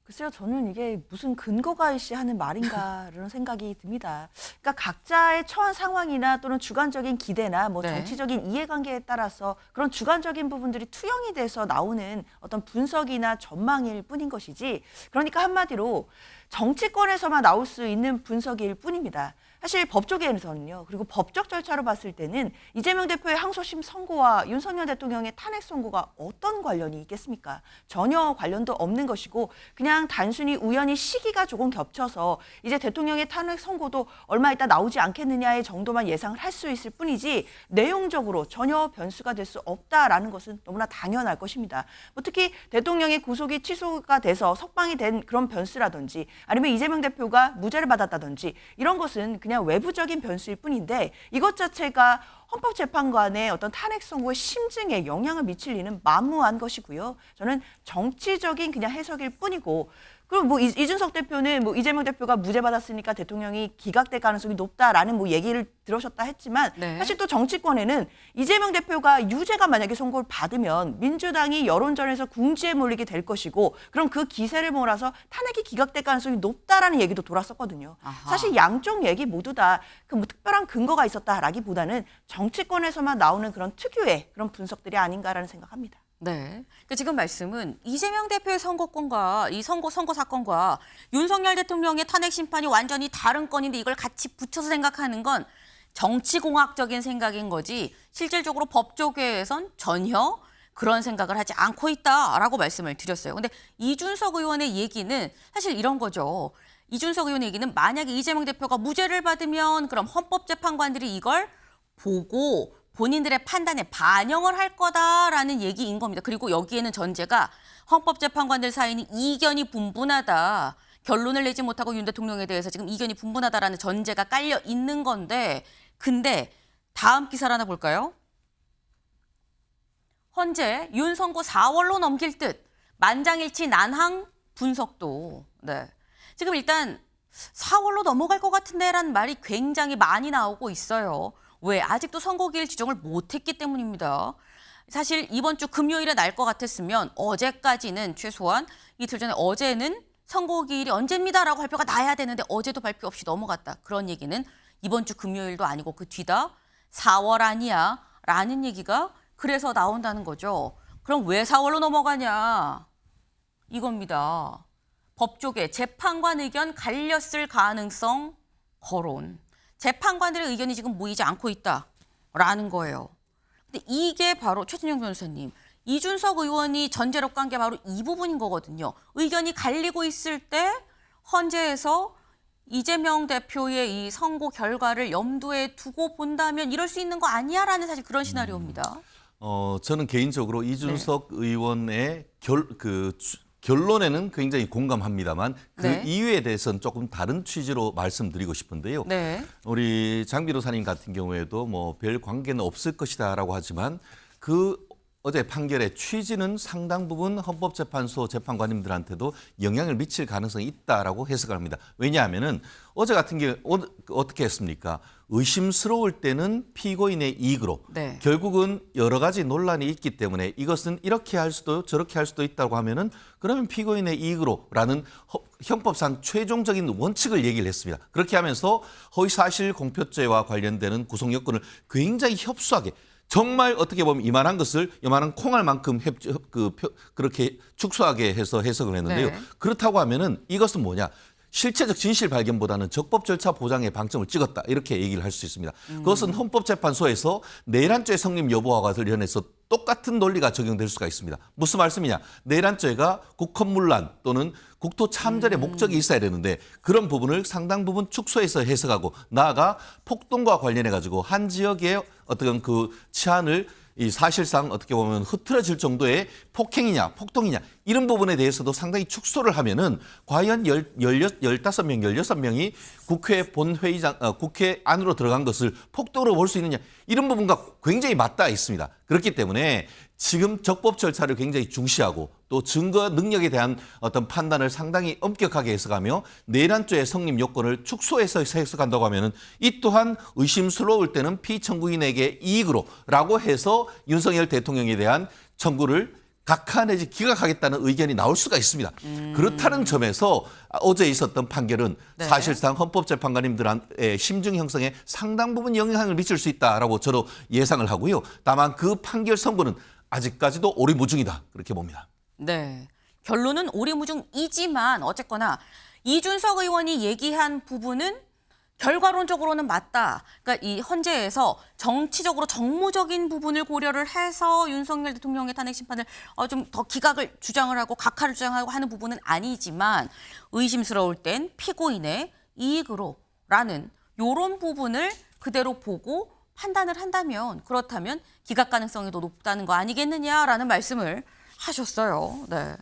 글쎄요, 저는 이게 무슨 근거가 있이 하는 말인가 이런 생각이 듭니다. 그러니까 각자의 처한 상황이나 또는 주관적인 기대나 뭐 네. 정치적인 이해관계에 따라서 그런 주관적인 부분들이 투영이 돼서 나오는 어떤 분석이나 전망일 뿐인 것이지, 그러니까 한마디로 정치권에서만 나올 수 있는 분석일 뿐입니다. 사실 법조계에서는요, 그리고 법적 절차로 봤을 때는 이재명 대표의 항소심 선고와 윤석열 대통령의 탄핵 선고가 어떤 관련이 있겠습니까? 전혀 관련도 없는 것이고 그냥 단순히 우연히 시기가 조금 겹쳐서 이제 대통령의 탄핵 선고도 얼마 있다 나오지 않겠느냐의 정도만 예상을 할 수 있을 뿐이지 내용적으로 전혀 변수가 될 수 없다라는 것은 너무나 당연할 것입니다. 뭐 특히 대통령의 구속이 취소가 돼서 석방이 된 그런 변수라든지 아니면 이재명 대표가 무죄를 받았다든지 이런 것은 그냥 외부적인 변수일 뿐인데 이것 자체가 헌법재판관의 어떤 탄핵 선고의 심증에 영향을 미칠 리는 만무한 것이고요. 저는 정치적인 그냥 해석일 뿐이고, 그리고 뭐 이준석 대표는 뭐 이재명 대표가 무죄 받았으니까 대통령이 기각될 가능성이 높다라는 뭐 얘기를 들으셨다 했지만 네. 사실 또 정치권에는 이재명 대표가 유죄가 만약에 선고를 받으면 민주당이 여론전에서 궁지에 몰리게 될 것이고 그럼 그 기세를 몰아서 탄핵이 기각될 가능성이 높다라는 얘기도 돌았었거든요. 아하. 사실 양쪽 얘기 모두 다 그 뭐 특별한 근거가 있었다라기보다는 정치권에서만 나오는 그런 특유의 그런 분석들이 아닌가라는 생각합니다. 네. 그러니까 지금 말씀은 이재명 대표의 선거권과 이 선거 사건과 윤석열 대통령의 탄핵 심판이 완전히 다른 건인데 이걸 같이 붙여서 생각하는 건 정치공학적인 생각인 거지 실질적으로 법조계에선 전혀 그런 생각을 하지 않고 있다라고 말씀을 드렸어요. 근데 이준석 의원의 얘기는 사실 이런 거죠. 이준석 의원의 얘기는 만약에 이재명 대표가 무죄를 받으면 그럼 헌법재판관들이 이걸 보고 본인들의 판단에 반영을 할 거다라는 얘기인 겁니다. 그리고 여기에는 전제가 헌법재판관들 사이는 이견이 분분하다. 결론을 내지 못하고 윤 대통령에 대해서 지금 이견이 분분하다라는 전제가 깔려 있는 건데, 근데 다음 기사를 하나 볼까요? 현재 윤 선고 4월로 넘길 듯 만장일치 난항 분석도. 네. 지금 일단 4월로 넘어갈 것 같은데라는 말이 굉장히 많이 나오고 있어요. 왜? 아직도 선고기일 지정을 못했기 때문입니다. 사실 이번 주 금요일에 날 것 같았으면 어제까지는 최소한 이틀 전에 어제는 선고기일이 언제입니다라고 발표가 나야 되는데 어제도 발표 없이 넘어갔다. 그런 얘기는 이번 주 금요일도 아니고 그 뒤다 4월 아니야 라는 얘기가 그래서 나온다는 거죠. 그럼 왜 4월로 넘어가냐 이겁니다. 법조계 재판관 의견 갈렸을 가능성 거론. 재판관들의 의견이 지금 모이지 않고 있다라는 거예요. 근데 이게 바로 최진영 변호사님, 이준석 의원이 전제로 깐 게 바로 이 부분인 거거든요. 의견이 갈리고 있을 때 헌재에서 이재명 대표의 이 선고 결과를 염두에 두고 본다면 이럴 수 있는 거 아니야라는 사실 그런 시나리오입니다. 저는 개인적으로 이준석 의원의 결론에는 굉장히 공감합니다만 그 네. 이유에 대해서는 조금 다른 취지로 말씀드리고 싶은데요. 네. 우리 장 변호사님 같은 경우에도 뭐 별 관계는 없을 것이다라고 하지만 그 어제 판결의 취지는 상당 부분 헌법재판소 재판관님들한테도 영향을 미칠 가능성이 있다라고 해석을 합니다. 왜냐하면은 어제 같은 경우 어떻게 했습니까? 의심스러울 때는 피고인의 이익으로 네. 결국은 여러 가지 논란이 있기 때문에 이것은 이렇게 할 수도 저렇게 할 수도 있다고 하면은 그러면 피고인의 이익으로라는 형법상 최종적인 원칙을 얘기를 했습니다. 그렇게 하면서 허위사실 공표죄와 관련되는 구속 여건을 굉장히 협소하게 정말 어떻게 보면 이만한 것을 이만한 콩알만큼 그렇게 축소하게 해서 해석을 했는데요. 네. 그렇다고 하면은 이것은 뭐냐? 실체적 진실 발견보다는 적법 절차 보장에 방점을 찍었다. 이렇게 얘기를 할 수 있습니다. 그것은 헌법재판소에서 내란죄 성립 여부와 관련해서 똑같은 논리가 적용될 수가 있습니다. 무슨 말씀이냐? 내란죄가 국헌문란 또는 국토 참전의 목적이 있어야 되는데 그런 부분을 상당 부분 축소해서 해석하고 나아가 폭동과 관련해 가지고 한 지역의 어떤 그 치안을 이 사실상 어떻게 보면 흐트러질 정도의 폭행이냐 폭동이냐 이런 부분에 대해서도 상당히 축소를 하면은 과연 15명, 16명이 국회 본회의장, 국회 안으로 들어간 것을 폭동으로 볼 수 있느냐 이런 부분과 굉장히 맞닿아 있습니다. 그렇기 때문에 지금 적법 절차를 굉장히 중시하고 또 증거 능력에 대한 어떤 판단을 상당히 엄격하게 해석하며 내란죄의 성립 요건을 축소해서 해석한다고 하면은 이 또한 의심스러울 때는 피청구인에게 이익으로라고 해서 윤석열 대통령에 대한 청구를 각하 내지 기각하겠다는 의견이 나올 수가 있습니다. 그렇다는 점에서 어제 있었던 판결은 네. 사실상 헌법재판관님들의 심증 형성에 상당 부분 영향을 미칠 수 있다라고 저도 예상을 하고요. 다만 그 판결 선고는 아직까지도 오리무중이다 그렇게 봅니다. 네. 결론은 오리무중이지만 어쨌거나 이준석 의원이 얘기한 부분은 결과론적으로는 맞다. 그러니까 이 헌재에서 정치적으로 정무적인 부분을 고려를 해서 윤석열 대통령의 탄핵 심판을 좀 더 기각을 주장을 하고 각하를 주장하고 하는 부분은 아니지만 의심스러울 땐 피고인의 이익으로라는 이런 부분을 그대로 보고 판단을 한다면 그렇다면 기각 가능성이 더 높다는 거 아니겠느냐라는 말씀을 하셨어요. 네.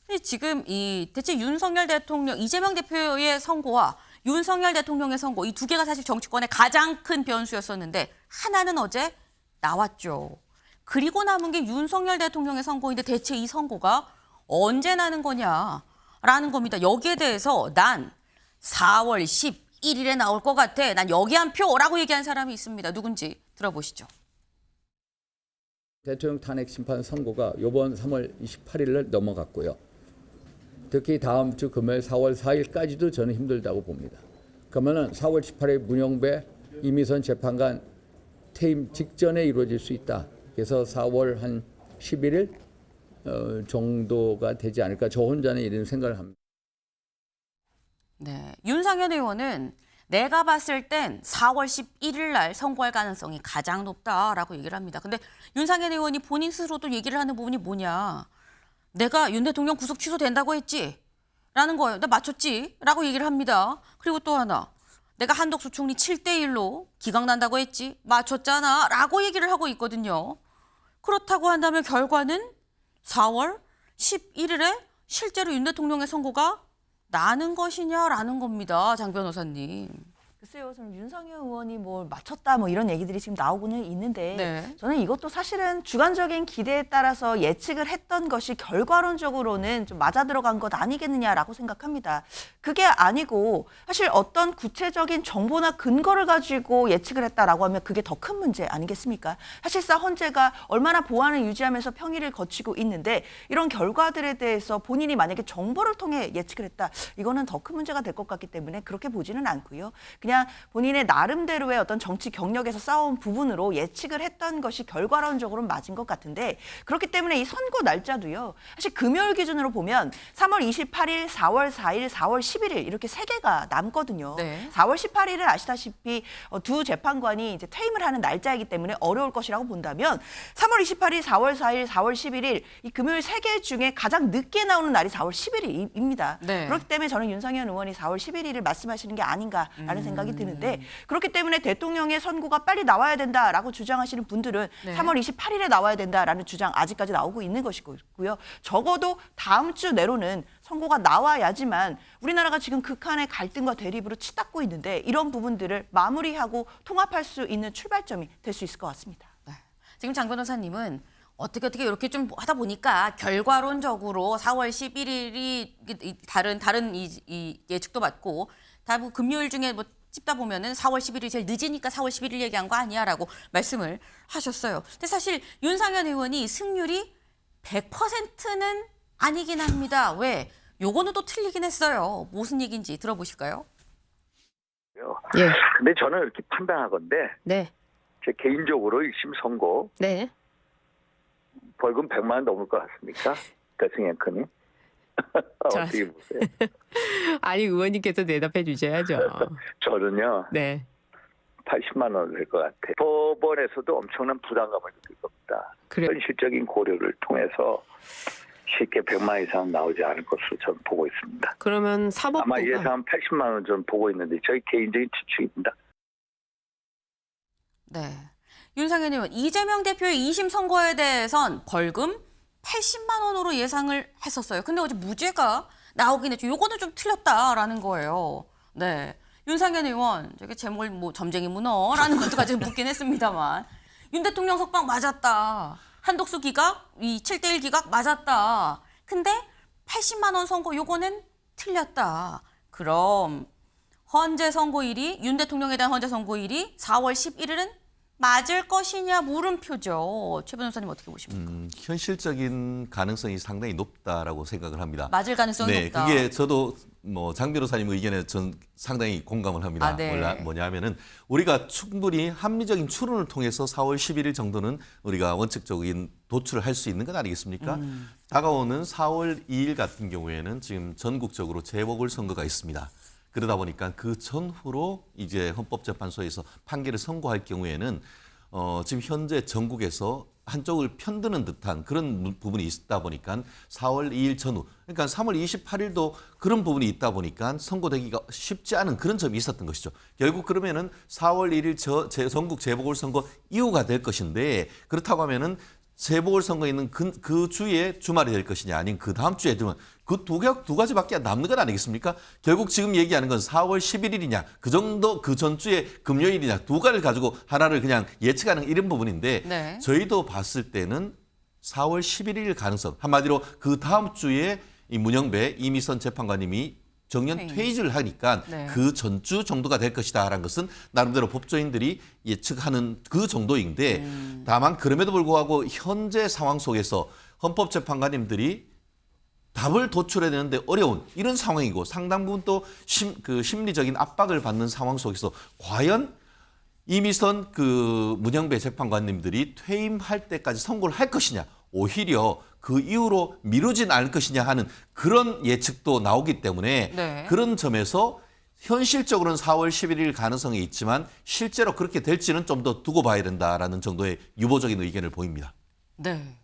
근데 지금 이 대체 윤석열 대통령, 이재명 대표의 선고와 윤석열 대통령의 선고 이 두 개가 사실 정치권의 가장 큰 변수였었는데 하나는 어제 나왔죠. 그리고 남은 게 윤석열 대통령의 선고인데 대체 이 선고가 언제 나는 거냐라는 겁니다. 여기에 대해서 난 4월 11일에 나올 것 같아. 난 여기 한 표라고 얘기한 사람이 있습니다. 누군지 들어보시죠. 대통령 탄핵 심판 선고가 이번 3월 28일을 넘어갔고요. 특히 다음 주 금요일 4월 4일까지도 저는 힘들다고 봅니다. 그러면은 4월 18일 문영배 이미선 재판관 퇴임 직전에 이루어질 수 있다. 그래서 4월 한 11일 정도가 되지 않을까. 저 혼자는 이런 생각을 합니다. 네, 윤상현 의원은 내가 봤을 땐 4월 11일 날 선고할 가능성이 가장 높다라고 얘기를 합니다. 근데 윤상현 의원이 본인 스스로도 얘기를 하는 부분이 뭐냐. 내가 윤 대통령 구속 취소된다고 했지? 라는 거예요. 나 맞췄지? 라고 얘기를 합니다. 그리고 또 하나. 내가 한덕수 총리 7대1로 기각난다고 했지? 맞췄잖아. 라고 얘기를 하고 있거든요. 그렇다고 한다면 결과는 4월 11일에 실제로 윤 대통령의 선고가 나는 것이냐라는 겁니다. 장 변호사님. 글쎄요, 저는 윤상현 의원이 뭘 맞췄다 뭐 이런 얘기들이 지금 나오고는 있는데 네. 저는 이것도 사실은 주관적인 기대에 따라서 예측을 했던 것이 결과론적으로는 좀 맞아 들어간 것 아니겠느냐라고 생각합니다. 그게 아니고 사실 어떤 구체적인 정보나 근거를 가지고 예측을 했다라고 하면 그게 더 큰 문제 아니겠습니까? 사실상 헌재가 얼마나 보안을 유지하면서 평의를 거치고 있는데 이런 결과들에 대해서 본인이 만약에 정보를 통해 예측을 했다. 이거는 더 큰 문제가 될 것 같기 때문에 그렇게 보지는 않고요. 그냥 본인의 나름대로의 어떤 정치 경력에서 쌓아온 부분으로 예측을 했던 것이 결과론적으로는 맞은 것 같은데 그렇기 때문에 이 선고 날짜도요. 사실 금요일 기준으로 보면 3월 28일, 4월 4일, 4월 11일 이렇게 세 개가 남거든요. 네. 4월 18일은 아시다시피 두 재판관이 이제 퇴임을 하는 날짜이기 때문에 어려울 것이라고 본다면 3월 28일, 4월 4일, 4월 11일 이 금요일 세 개 중에 가장 늦게 나오는 날이 4월 11일입니다. 네. 그렇기 때문에 저는 윤상현 의원이 4월 11일을 말씀하시는 게 아닌가라는 생각이 드는데 그렇기 때문에 대통령의 선고가 빨리 나와야 된다라고 주장하시는 분들은 네. 3월 28일에 나와야 된다라는 주장 아직까지 나오고 있는 것이고요. 적어도 다음 주 내로는 선고가 나와야지만 우리나라가 지금 극한의 갈등과 대립으로 치닫고 있는데 이런 부분들을 마무리하고 통합할 수 있는 출발점이 될 수 있을 것 같습니다. 네. 지금 장 변호사님은 어떻게 이렇게 좀 하다 보니까 결과론적으로 4월 11일이 다른 이 예측도 맞고 다음 금요일 중에 뭐 찝다 보면은 4월 10일이 제일 늦으니까 4월 11일 얘기한 거 아니야라고 말씀을 하셨어요. 근데 사실 윤상현 의원이 승률이 100%는 아니긴 합니다. 왜? 요거는 또 틀리긴 했어요. 무슨 얘기인지 들어보실까요? 예. 근데 저는 이렇게 판단하건데 네. 제 개인적으로 1심 선고 네. 벌금 100만 원 넘을 것 같습니까? 대승현크님 어떻게 보세요? 아니 의원님께서 대답해 주셔야죠. 저는요. 네. 80만 원 될 것 같아요. 법원에서도 엄청난 부담감을 느낄 겁니다. 그래. 현실적인 고려를 통해서 쉽게 100만 이상 나오지 않을 것으로 저는 보고 있습니다. 그러면 사법부가 아마 예상 80만 원 전 보고 있는데 저희 개인적인 추측입니다. 네. 윤상현 의원, 이재명 대표의 2심 선고에 대해선 벌금 80만 원으로 예상을 했었어요. 근데 어제 무죄가 나오긴 했죠. 요거는 좀 틀렸다라는 거예요. 네. 윤상현 의원, 저게 제목을 뭐 점쟁이 문어라는 것도까지 묻긴 했습니다만 윤 대통령 석방 맞았다. 한독수 기각, 이 7대1 기각 맞았다. 근데 80만 원 선고 요거는 틀렸다. 그럼 헌재 선고일이 윤 대통령에 대한 헌재 선고일이 4월 11일은 맞을 것이냐 물음표죠. 최 변호사님 어떻게 보십니까? 현실적인 가능성이 상당히 높다라고 생각을 합니다. 맞을 가능성이 높다. 그게 저도 뭐 장 변호사님 의견에 전 상당히 공감을 합니다. 아, 네. 뭐냐면은 우리가 충분히 합리적인 추론을 통해서 4월 11일 정도는 우리가 원칙적인 도출을 할 수 있는 건 아니겠습니까? 다가오는 4월 2일 같은 경우에는 지금 전국적으로 재보궐선거가 있습니다. 그러다 보니까 그 전후로 이제 헌법재판소에서 판결을 선고할 경우에는 지금 현재 전국에서 한쪽을 편드는 듯한 그런 부분이 있다 보니까 4월 2일 전후, 그러니까 3월 28일도 그런 부분이 있다 보니까 선고되기가 쉽지 않은 그런 점이 있었던 것이죠. 결국 그러면은 4월 1일 전국 재보궐선거 이후가 될 것인데 그렇다고 하면은 재보궐선거 있는 그 주에 주말이 될 것이냐 아니면 그 다음 주에 들면 그 두 가지밖에 남는 건 아니겠습니까? 결국 지금 얘기하는 건 4월 11일이냐 그 정도 그 전주에 금요일이냐 두 가지를 가지고 하나를 그냥 예측하는 이런 부분인데 네. 저희도 봤을 때는 4월 11일 가능성 한마디로 그 다음 주에 이 문영배 이미선 재판관님이 정년 퇴직을 하니까 네. 그 전주 정도가 될 것이다라는 것은 나름대로 법조인들이 예측하는 그 정도인데 다만 그럼에도 불구하고 현재 상황 속에서 헌법재판관님들이 답을 도출해야 되는데 어려운 이런 상황이고 상당 부분 또 심리적인 압박을 받는 상황 속에서 과연 이미선 그 문영배 재판관님들이 퇴임할 때까지 선고를 할 것이냐 오히려 그 이후로 미루진 않을 것이냐 하는 그런 예측도 나오기 때문에 네. 그런 점에서 현실적으로는 4월 11일 가능성이 있지만 실제로 그렇게 될지는 좀 더 두고 봐야 된다라는 정도의 유보적인 의견을 보입니다. 네.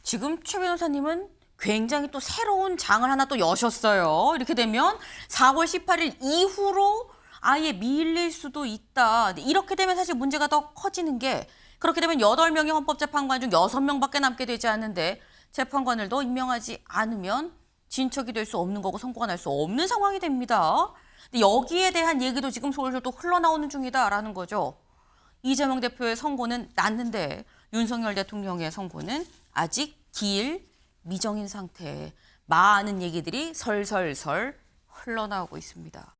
지금 최 변호사님은 굉장히 또 새로운 장을 하나 또 여셨어요. 이렇게 되면 4월 18일 이후로 아예 밀릴 수도 있다. 이렇게 되면 사실 문제가 더 커지는 게 그렇게 되면 8명의 헌법재판관 중 6명밖에 남게 되지 않는데 재판관을 더 임명하지 않으면 진척이 될 수 없는 거고 선고가 날 수 없는 상황이 됩니다. 근데 여기에 대한 얘기도 지금 솔솔 또 흘러나오는 중이다라는 거죠. 이재명 대표의 선고는 났는데 윤석열 대통령의 선고는 아직 미정인 상태. 많은 얘기들이 설설설 흘러나오고 있습니다.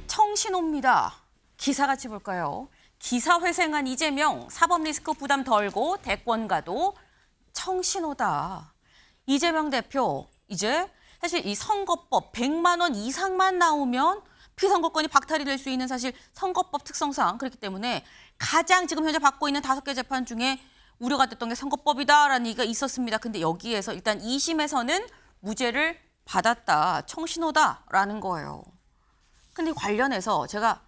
청신호입니다. 기사 같이 볼까요? 기사 회생한 이재명, 사법 리스크 부담 덜고 대권 가도 청신호다. 이재명 대표, 이제 사실 이 선거법 100만 원 이상만 나오면 피선거권이 박탈이 될 수 있는 사실 선거법 특성상 그렇기 때문에 가장 지금 현재 받고 있는 5개 재판 중에 우려가 됐던 게 선거법이다라는 얘기가 있었습니다. 근데 여기에서 일단 2심에서는 무죄를 받았다. 청신호다라는 거예요. 근데 관련해서 제가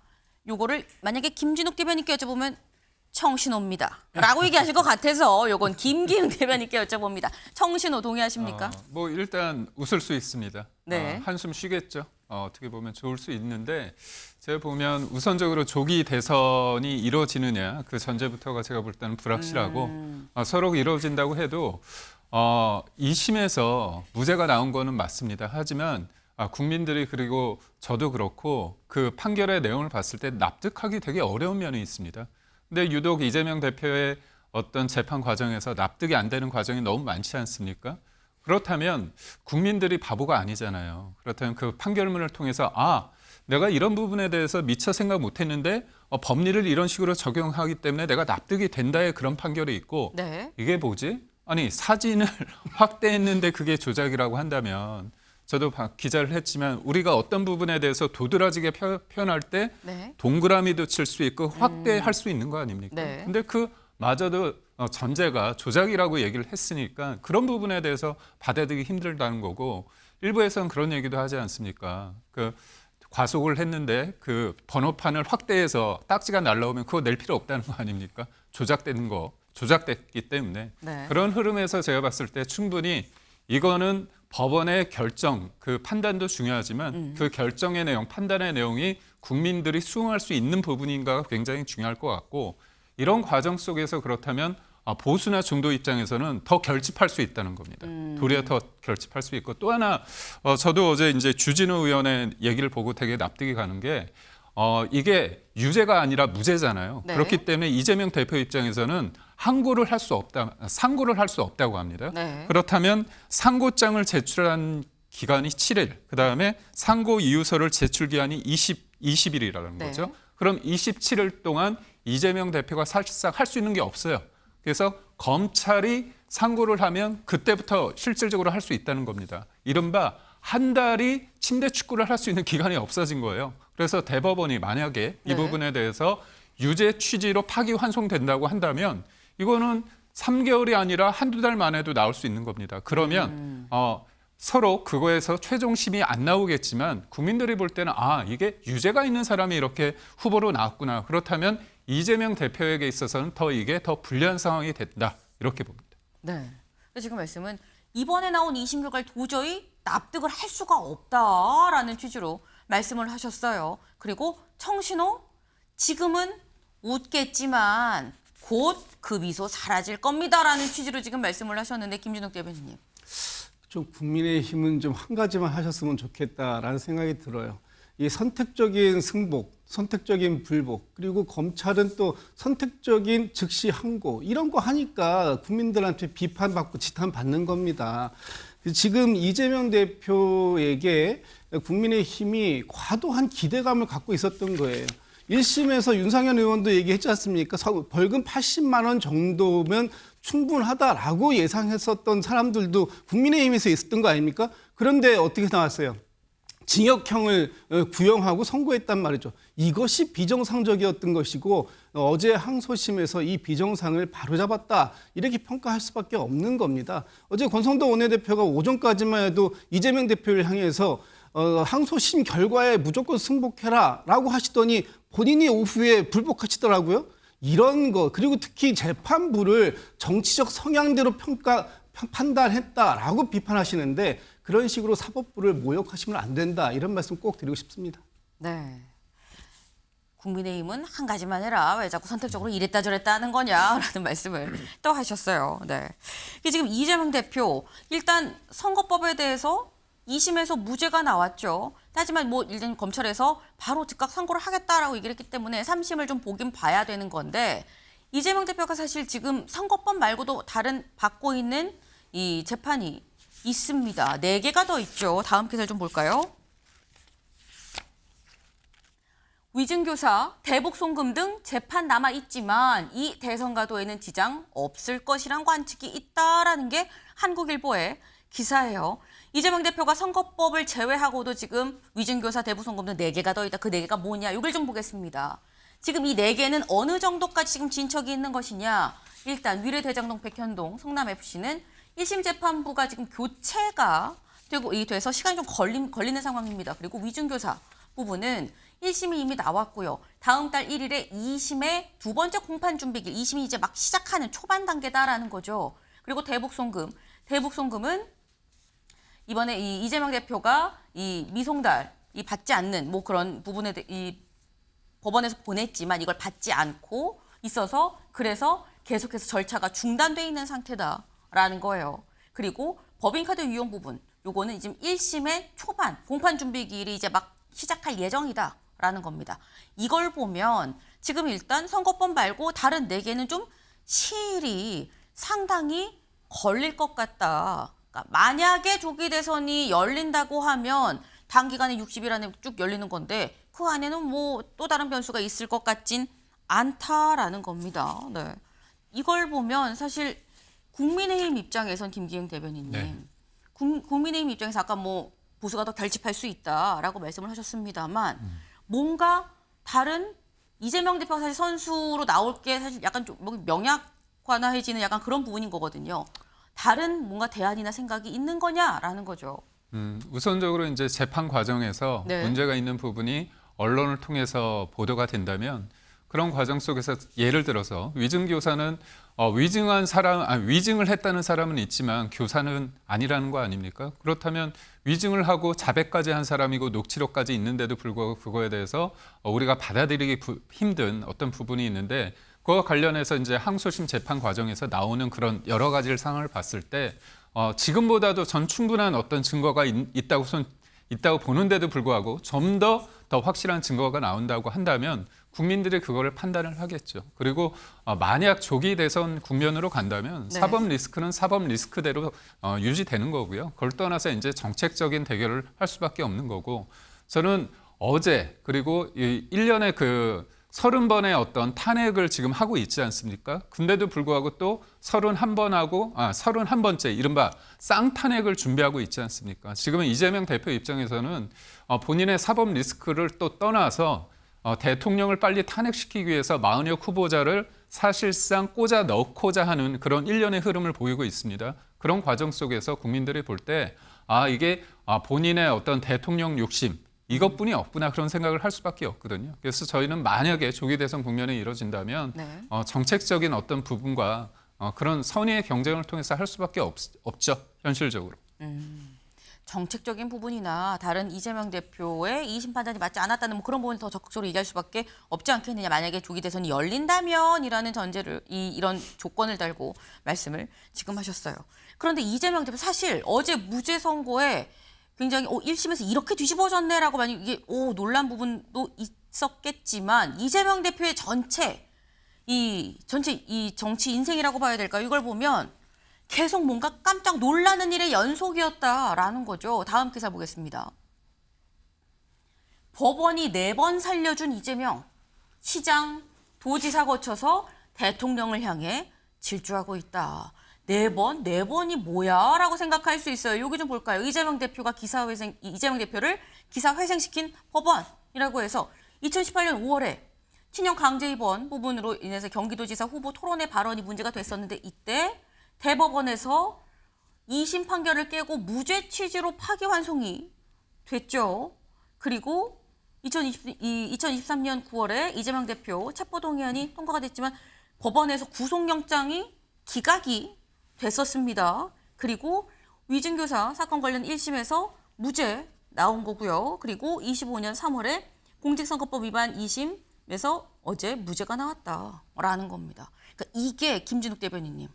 요거를 만약에 김진욱 대변인께 여쭤보면 청신호입니다. 라고 얘기하실 것 같아서 요건 김기흥 대변인께 여쭤봅니다. 청신호 동의하십니까? 뭐 일단 웃을 수 있습니다. 네. 한숨 쉬겠죠. 어떻게 보면 좋을 수 있는데 제가 보면 우선적으로 조기 대선이 이루어지느냐 그 전제부터가 제가 볼 때는 불확실하고 서로 이루어진다고 해도 2심에서 무죄가 나온 거는 맞습니다. 하지만 국민들이 그리고 저도 그렇고 그 판결의 내용을 봤을 때 납득하기 되게 어려운 면이 있습니다. 근데 유독 이재명 대표의 어떤 재판 과정에서 납득이 안 되는 과정이 너무 많지 않습니까? 그렇다면 국민들이 바보가 아니잖아요. 그렇다면 그 판결문을 통해서 내가 이런 부분에 대해서 미처 생각 못했는데 법리를 이런 식으로 적용하기 때문에 내가 납득이 된다의 그런 판결이 있고 네. 이게 뭐지? 아니 사진을 확대했는데 그게 조작이라고 한다면 저도 기자를 했지만 우리가 어떤 부분에 대해서 도드라지게 표현할 때 네. 동그라미도 칠 수 있고 확대할 수 있는 거 아닙니까? 네. 근데 그 마저도 전제가 조작이라고 얘기를 했으니까 그런 부분에 대해서 받아들이기 힘들다는 거고 일부에서는 그런 얘기도 하지 않습니까? 그 과속을 했는데 그 번호판을 확대해서 딱지가 날라오면 그거 낼 필요 없다는 거 아닙니까? 조작됐기 때문에 네. 그런 흐름에서 제가 봤을 때 충분히 이거는 법원의 결정, 그 판단도 중요하지만 그 결정의 내용, 판단의 내용이 국민들이 수긍할 수 있는 부분인가가 굉장히 중요할 것 같고 이런 과정 속에서 그렇다면 보수나 중도 입장에서는 더 결집할 수 있다는 겁니다. 도리어 더 결집할 수 있고 또 하나 저도 어제 이제 주진우 의원의 얘기를 보고 되게 납득이 가는 게 이게 유죄가 아니라 무죄잖아요. 네. 그렇기 때문에 이재명 대표 입장에서는 상고를 할 수 없다고 합니다. 네. 그렇다면 상고장을 제출한 기간이 7일, 그다음에 상고 이유서를 제출 기한이 20일이라는 거죠. 네. 그럼 27일 동안 이재명 대표가 사실상 할 수 있는 게 없어요. 그래서 검찰이 상고를 하면 그때부터 실질적으로 할 수 있다는 겁니다. 이른바 한 달이 침대 축구를 할 수 있는 기간이 없어진 거예요. 그래서 대법원이 만약에 이 네. 부분에 대해서 유죄 취지로 파기환송된다고 한다면 이거는 3개월이 아니라 한두 달 만에도 나올 수 있는 겁니다. 그러면 서로 그거에서 최종 심의 안 나오겠지만 국민들이 볼 때는 이게 유죄가 있는 사람이 이렇게 후보로 나왔구나. 그렇다면 이재명 대표에게 있어서는 이게 더 불리한 상황이 됐다. 이렇게 봅니다. 네. 지금 말씀은 이번에 나온 2심 결과를 도저히 납득을 할 수가 없다라는 취지로 말씀을 하셨어요. 그리고 청신호 지금은 웃겠지만 곧 그 미소 사라질 겁니다라는 취지로 지금 말씀을 하셨는데 김준욱 대변인님. 좀 국민의힘은 좀 한 가지만 하셨으면 좋겠다라는 생각이 들어요. 이 선택적인 승복, 선택적인 불복, 그리고 검찰은 또 선택적인 즉시 항고 이런 거 하니까 국민들한테 비판받고 지탄받는 겁니다. 지금 이재명 대표에게 국민의힘이 과도한 기대감을 갖고 있었던 거예요. 1심에서 윤상현 의원도 얘기했지 않습니까? 벌금 80만 원 정도면 충분하다라고 예상했었던 사람들도 국민의힘에서 있었던 거 아닙니까? 그런데 어떻게 나왔어요? 징역형을 구형하고 선고했단 말이죠. 이것이 비정상적이었던 것이고 어제 항소심에서 이 비정상을 바로잡았다 이렇게 평가할 수밖에 없는 겁니다. 어제 권성동 원내대표가 오전까지만 해도 이재명 대표를 향해서 항소심 결과에 무조건 승복해라 라고 하시더니 본인이 오후에 불복하시더라고요. 이런 거 그리고 특히 재판부를 정치적 성향대로 판단했다라고 비판하시는데 그런 식으로 사법부를 모욕하시면 안 된다 이런 말씀 꼭 드리고 싶습니다. 네. 국민의힘은 한 가지만 해라. 왜 자꾸 선택적으로 이랬다 저랬다 하는 거냐라는 말씀을 또 하셨어요. 네. 이게 지금 이재명 대표 일단 선거법에 대해서 2심에서 무죄가 나왔죠. 하지만 일단 검찰에서 바로 즉각 선고를 하겠다라고 얘기를 했기 때문에 3심을 좀 보긴 봐야 되는 건데 이재명 대표가 사실 지금 선거법 말고도 다른 받고 있는 이 재판이 있습니다. 4개가 더 있죠. 다음 기사를 좀 볼까요? 위증교사, 대북송금 등 재판 남아있지만 이 대선가도에는 지장 없을 것이란 관측이 있다라는 게 한국일보의 기사예요. 이재명 대표가 선거법을 제외하고도 지금 위증교사, 대북송금 등 4개가 더 있다. 그 4개가 뭐냐? 이걸 좀 보겠습니다. 지금 이 4개는 어느 정도까지 지금 진척이 있는 것이냐? 일단 위례대장동, 백현동, 성남FC는 1심 재판부가 지금 교체가 돼서 시간이 좀 걸리는 상황입니다. 그리고 위증교사 부분은 1심이 이미 나왔고요. 다음 달 1일에 2심의 두 번째 공판 준비길, 2심이 이제 막 시작하는 초반 단계다라는 거죠. 그리고 대북송금은 이번에 이 이재명 대표가 이 미송달 받지 않는 그런 부분에 이 법원에서 보냈지만 이걸 받지 않고 있어서 그래서 계속해서 절차가 중단돼 있는 상태다라는 거예요. 그리고 법인카드 유용 부분, 요거는 지금 1심의 초반 공판 준비기일이 이제 막 시작할 예정이다라는 겁니다. 이걸 보면 지금 일단 선거법 말고 다른 4개는 좀 시일이 상당히 걸릴 것 같다. 그러니까 만약에 조기 대선이 열린다고 하면 단기간에 60일 안에 쭉 열리는 건데 그 안에는 또 다른 변수가 있을 것 같진 않다라는 겁니다. 네. 이걸 보면 사실 국민의힘 입장에선 김기영 대변인님, 네. 국민의힘 입장에서 아까 보수가 더 결집할 수 있다라고 말씀을 하셨습니다만 뭔가 다른 이재명 대표가 사실 선수로 나올 게 사실 약간 좀 명약관화해지는 약간 그런 부분인 거거든요. 다른 뭔가 대안이나 생각이 있는 거냐라는 거죠. 우선적으로 이제 재판 과정에서 네. 문제가 있는 부분이 언론을 통해서 보도가 된다면 그런 과정 속에서 예를 들어서 위증교사는 위증을 했다는 사람은 있지만 교사는 아니라는 거 아닙니까? 그렇다면 위증을 하고 자백까지 한 사람이고 녹취록까지 있는데도 불구하고 그거에 대해서 우리가 받아들이기 힘든 어떤 부분이 있는데 그와 관련해서 이제 항소심 재판 과정에서 나오는 그런 여러 가지 상황을 봤을 때 지금보다도 전 충분한 어떤 증거가 있다고 보는데도 불구하고 좀 더 확실한 증거가 나온다고 한다면 국민들이 그거를 판단을 하겠죠. 그리고 만약 조기 대선 국면으로 간다면 네. 사법 리스크는 사법 리스크대로 유지되는 거고요. 그걸 떠나서 이제 정책적인 대결을 할 수밖에 없는 거고 저는 어제 그리고 이 1년에 그 30번의 어떤 탄핵을 지금 하고 있지 않습니까? 근데도 불구하고 또 31번째 이른바 쌍탄핵을 준비하고 있지 않습니까? 지금은 이재명 대표 입장에서는 본인의 사법 리스크를 또 떠나서 대통령을 빨리 탄핵시키기 위해서 마은혁 후보자를 사실상 꽂아 넣고자 하는 그런 일련의 흐름을 보이고 있습니다. 그런 과정 속에서 국민들이 볼 때 이게 본인의 어떤 대통령 욕심 이것뿐이 없구나 그런 생각을 할 수밖에 없거든요. 그래서 저희는 만약에 조기 대선 국면이 이루어진다면 네. 정책적인 어떤 부분과 그런 선의의 경쟁을 통해서 할 수밖에 없죠. 현실적으로. 정책적인 부분이나 다른 이재명 대표의 2심 판단이 맞지 않았다는 뭐 그런 부분을 더 적극적으로 얘기할 수밖에 없지 않겠느냐. 만약에 조기 대선이 열린다면이라는 전제를 이런 조건을 달고 말씀을 지금 하셨어요. 그런데 이재명 대표 사실 어제 무죄 선고에 굉장히 1심에서 이렇게 뒤집어졌네라고 많이 이게 놀란 부분도 있었겠지만 이재명 대표의 전체 이 정치 인생이라고 봐야 될까요? 이걸 보면 계속 뭔가 깜짝 놀라는 일의 연속이었다라는 거죠. 다음 기사 보겠습니다. 법원이 4번 살려준 이재명. 시장, 도지사 거쳐서 대통령을 향해 질주하고 있다. 4번? 4번이 뭐야? 라고 생각할 수 있어요. 여기 좀 볼까요? 이재명 대표를 기사회생시킨 법원이라고 해서 2018년 5월에 친형 강제 입원 부분으로 인해서 경기도지사 후보 토론회 발언이 문제가 됐었는데 이때 대법원에서 2심 판결을 깨고 무죄 취지로 파기환송이 됐죠. 그리고 2023년 9월에 이재명 대표 체포동의안이 통과가 됐지만 법원에서 구속영장이 기각이 됐었습니다. 그리고 위증교사 사건 관련 1심에서 무죄 나온 거고요. 그리고 25년 3월에 공직선거법 위반 2심에서 어제 무죄가 나왔다라는 겁니다. 그러니까 이게 김진욱 대변인님,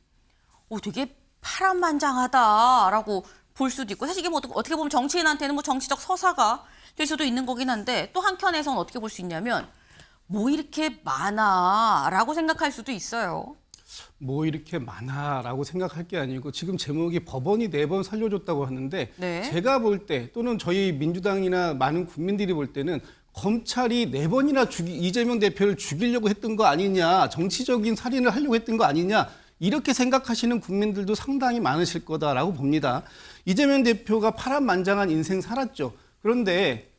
되게 파란만장하다라고 볼 수도 있고 사실 이게 뭐 어떻게 보면 정치인한테는 뭐 정치적 서사가 될 수도 있는 거긴 한데 또 한켠에서는 어떻게 볼 수 있냐면 뭐 이렇게 많아라고 생각할 수도 있어요. 뭐 이렇게 많아라고 생각할 게 아니고 지금 제목이 법원이 4번 살려줬다고 하는데 네. 제가 볼 때 또는 저희 민주당이나 많은 국민들이 볼 때는 검찰이 4번이나 이재명 대표를 죽이려고 했던 거 아니냐, 정치적인 살인을 하려고 했던 거 아니냐 이렇게 생각하시는 국민들도 상당히 많으실 거다라고 봅니다. 이재명 대표가 파란만장한 인생 살았죠. 그런데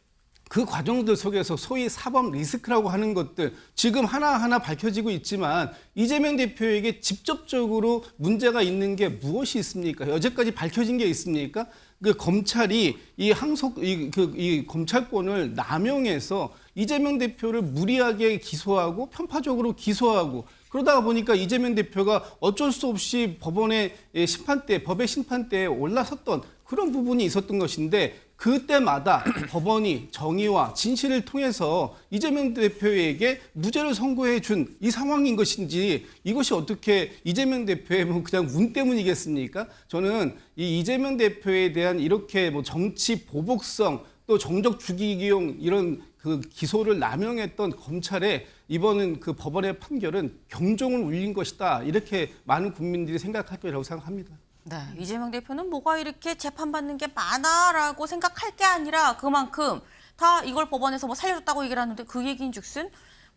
그 과정들 속에서 소위 사법 리스크라고 하는 것들 지금 하나하나 밝혀지고 있지만 이재명 대표에게 직접적으로 문제가 있는 게 무엇이 있습니까? 여태까지 밝혀진 게 있습니까? 그 검찰이 이 검찰권을 남용해서 이재명 대표를 무리하게 기소하고 편파적으로 기소하고 그러다 보니까 이재명 대표가 어쩔 수 없이 법의 심판대에 올라섰던 그런 부분이 있었던 것인데 그때마다 법원이 정의와 진실을 통해서 이재명 대표에게 무죄를 선고해 준 이 상황인 것인지 이것이 어떻게 이재명 대표의 그냥 운 때문이겠습니까? 저는 이 이재명 대표에 대한 이렇게 정치 보복성 또 정적 죽이기용 이런 그 기소를 남용했던 검찰의 이번은 그 법원의 판결은 경종을 울린 것이다. 이렇게 많은 국민들이 생각할 거라고 생각합니다. 네, 이재명 대표는 뭐가 이렇게 재판받는 게 많아라고 생각할 게 아니라 그만큼 다 이걸 법원에서 뭐 살려줬다고 얘기를 하는데 그 얘기인즉슨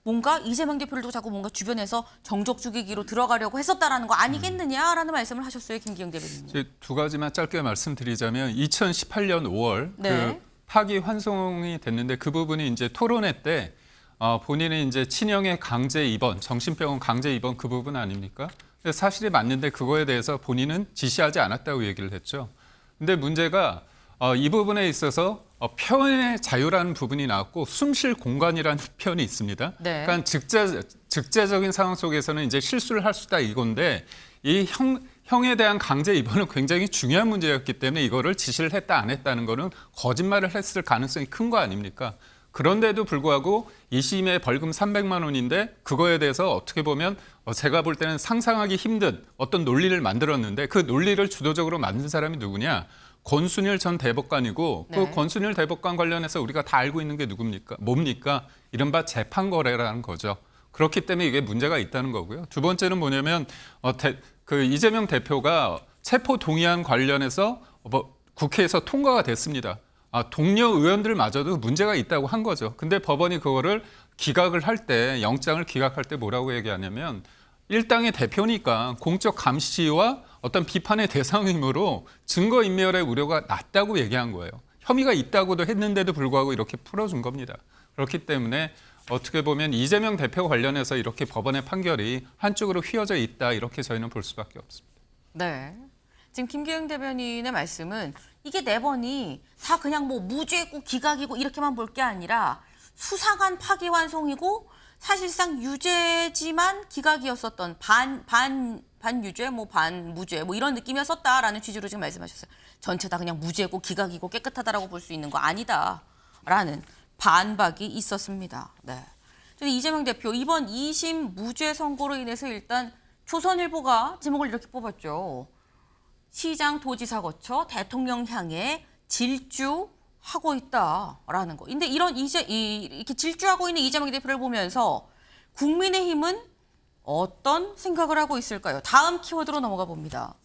뭔가 이재명 대표를 두고 자꾸 뭔가 주변에서 정적 죽이기로 들어가려고 했었다라는 거 아니겠느냐라는 말씀을 하셨어요, 김기영 대변인님. 두 가지만 짧게 말씀드리자면 2018년 5월 네. 그 파기 환송이 됐는데 그 부분이 이제 토론회 때 본인이 이제 친형의 강제 입원, 정신병원 강제 입원 그 부분 아닙니까? 사실이 맞는데 그거에 대해서 본인은 지시하지 않았다고 얘기를 했죠. 근데 문제가 이 부분에 있어서 표현의 자유라는 부분이 나왔고 숨 쉴 공간이라는 표현이 있습니다. 네. 그러니까 즉자적인 상황 속에서는 이제 실수를 할 수 있다 이건데 이 형에 대한 강제 입원은 굉장히 중요한 문제였기 때문에 이거를 지시를 했다 안 했다는 거는 거짓말을 했을 가능성이 큰 거 아닙니까? 그런데도 불구하고 2심의 벌금 300만 원인데 그거에 대해서 어떻게 보면 제가 볼 때는 상상하기 힘든 어떤 논리를 만들었는데 그 논리를 주도적으로 만든 사람이 누구냐? 권순일 전 대법관이고 네. 그 권순일 대법관 관련해서 우리가 다 알고 있는 게 뭡니까? 이른바 재판 거래라는 거죠. 그렇기 때문에 이게 문제가 있다는 거고요. 두 번째는 뭐냐면 그 이재명 대표가 체포 동의안 관련해서 국회에서 통과가 됐습니다. 동료 의원들마저도 문제가 있다고 한 거죠. 근데 법원이 그거를 기각을 할 때, 영장을 기각할 때 뭐라고 얘기하냐면 일당의 대표니까 공적 감시와 어떤 비판의 대상이므로 증거인멸의 우려가 낮다고 얘기한 거예요. 혐의가 있다고도 했는데도 불구하고 이렇게 풀어준 겁니다. 그렇기 때문에 어떻게 보면 이재명 대표 관련해서 이렇게 법원의 판결이 한쪽으로 휘어져 있다 이렇게 저희는 볼 수밖에 없습니다. 네. 지금 김기영 대변인의 말씀은 이게 4번이 다 그냥 뭐 무죄고 기각이고 이렇게만 볼 게 아니라 수상한 파기환송이고 사실상 유죄지만 기각이었었던 반유죄, 뭐 반무죄 뭐 이런 느낌이었었다라는 취지로 지금 말씀하셨어요. 전체 다 그냥 무죄고 기각이고 깨끗하다라고 볼 수 있는 거 아니다라는 반박이 있었습니다. 네. 이재명 대표 이번 2심 무죄 선고로 인해서 일단 조선일보가 제목을 이렇게 뽑았죠. 시장 도지사 거쳐 대통령 향해 질주하고 있다라는 거. 근데 이렇게 질주하고 있는 이재명 대표를 보면서 국민의힘은 어떤 생각을 하고 있을까요? 다음 키워드로 넘어가 봅니다.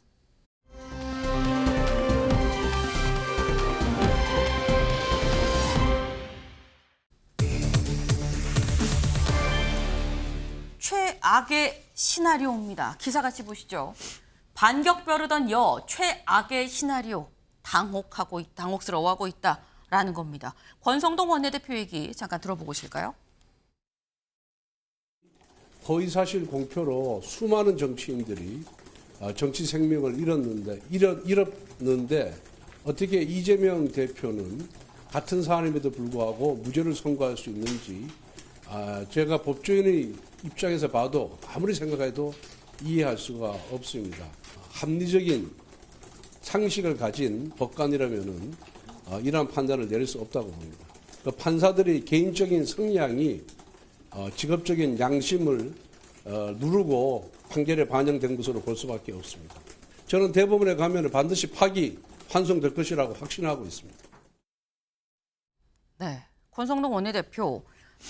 최악의 시나리오입니다. 기사같이 보시죠. 반격 벼르던 최악의 시나리오 당혹스러워하고 있다라는 겁니다. 권성동 원내대표 얘기 잠깐 들어보고 오실까요? 허위사실 공표로 수많은 정치인들이 정치 생명을 잃었는데 어떻게 이재명 대표는 같은 사안임에도 불구하고 무죄를 선고할 수 있는지 제가 법조인의 입장에서 봐도 아무리 생각해도 이해할 수가 없습니다. 합리적인 상식을 가진 법관이라면은 이러한 판단을 내릴 수 없다고 봅니다. 그 판사들의 개인적인 성향이 직업적인 양심을 누르고 판결에 반영된 것으로 볼 수밖에 없습니다. 저는 대법원에 가면 반드시 파기 환송될 것이라고 확신하고 있습니다. 네, 권성동 원내대표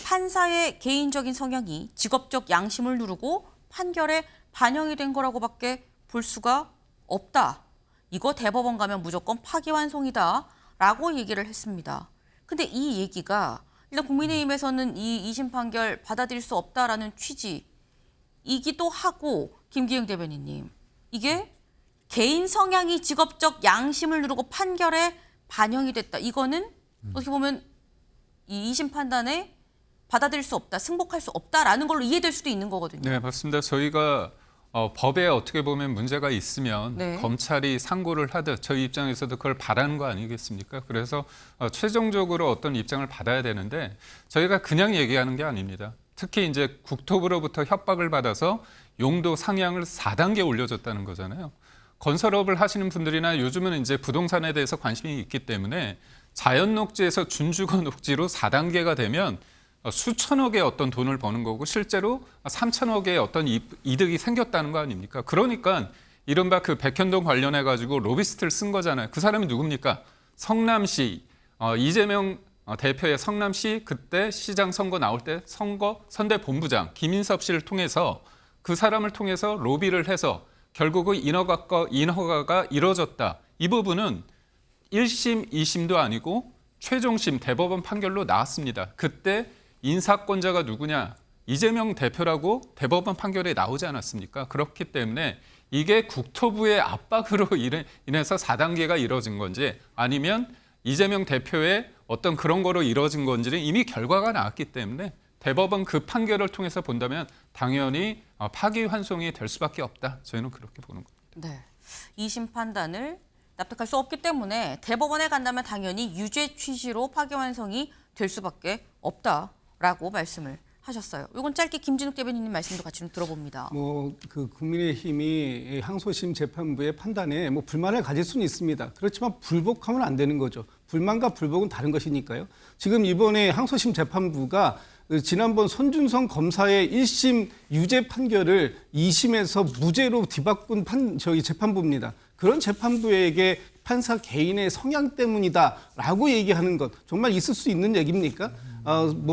판사의 개인적인 성향이 직업적 양심을 누르고 판결에 반영이 된 거라고밖에 볼 수가 없다. 이거 대법원 가면 무조건 파기환송이다라고 얘기를 했습니다. 근데 이 얘기가 일단 국민의힘에서는 이 2심 판결 받아들일 수 없다라는 취지이기도 하고 김기영 대변인님 이게 개인 성향이 직업적 양심을 누르고 판결에 반영이 됐다. 이거는 어떻게 보면 이 2심 판단에 받아들일 수 없다, 승복할 수 없다라는 걸로 이해될 수도 있는 거거든요. 네, 맞습니다. 저희가 법에 어떻게 보면 문제가 있으면 네. 검찰이 상고를 하듯 저희 입장에서도 그걸 바라는 거 아니겠습니까? 그래서 최종적으로 어떤 입장을 받아야 되는데 저희가 그냥 얘기하는 게 아닙니다. 특히 이제 국토부로부터 협박을 받아서 용도 상향을 4단계 올려줬다는 거잖아요. 건설업을 하시는 분들이나 요즘은 이제 부동산에 대해서 관심이 있기 때문에 자연 녹지에서 준주거 녹지로 4단계가 되면 수천억의 어떤 돈을 버는 거고 실제로 3천억의 어떤 이득이 생겼다는 거 아닙니까? 그러니까 이른바 그 백현동 관련해 가지고 로비스트를 쓴 거잖아요. 그 사람이 누굽니까? 성남시 이재명 대표의 성남시 그때 시장 선거 나올 때 선대본부장 김인섭 씨를 통해서 그 사람을 통해서 로비를 해서 결국은 인허가가 이뤄졌다. 이 부분은 1심, 2심도 아니고 최종심 대법원 판결로 나왔습니다. 그때 인사권자가 누구냐? 이재명 대표라고 대법원 판결에 나오지 않았습니까? 그렇기 때문에 이게 국토부의 압박으로 인해서 4단계가 이뤄진 건지 아니면 이재명 대표의 어떤 그런 거로 이뤄진 건지는 이미 결과가 나왔기 때문에 대법원 그 판결을 통해서 본다면 당연히 파기환송이 될 수밖에 없다. 저희는 그렇게 보는 겁니다. 네, 2심 판단을 납득할 수 없기 때문에 대법원에 간다면 당연히 유죄 취지로 파기환송이 될 수밖에 없다라고 말씀을 하셨어요. 이건 짧게 김진욱 대변인님 말씀도 같이 좀 들어봅니다. 그 국민의힘이 항소심 재판부의 판단에 불만을 가질 수는 있습니다. 그렇지만 불복하면 안 되는 거죠. 불만과 불복은 다른 것이니까요. 지금 이번에 항소심 재판부가 지난번 손준성 검사의 1심 유죄 판결을 2심에서 무죄로 뒤바꾼 재판부입니다. 그런 재판부에게 판사 개인의 성향 때문이다라고 얘기하는 것 정말 있을 수 있는 얘기입니까?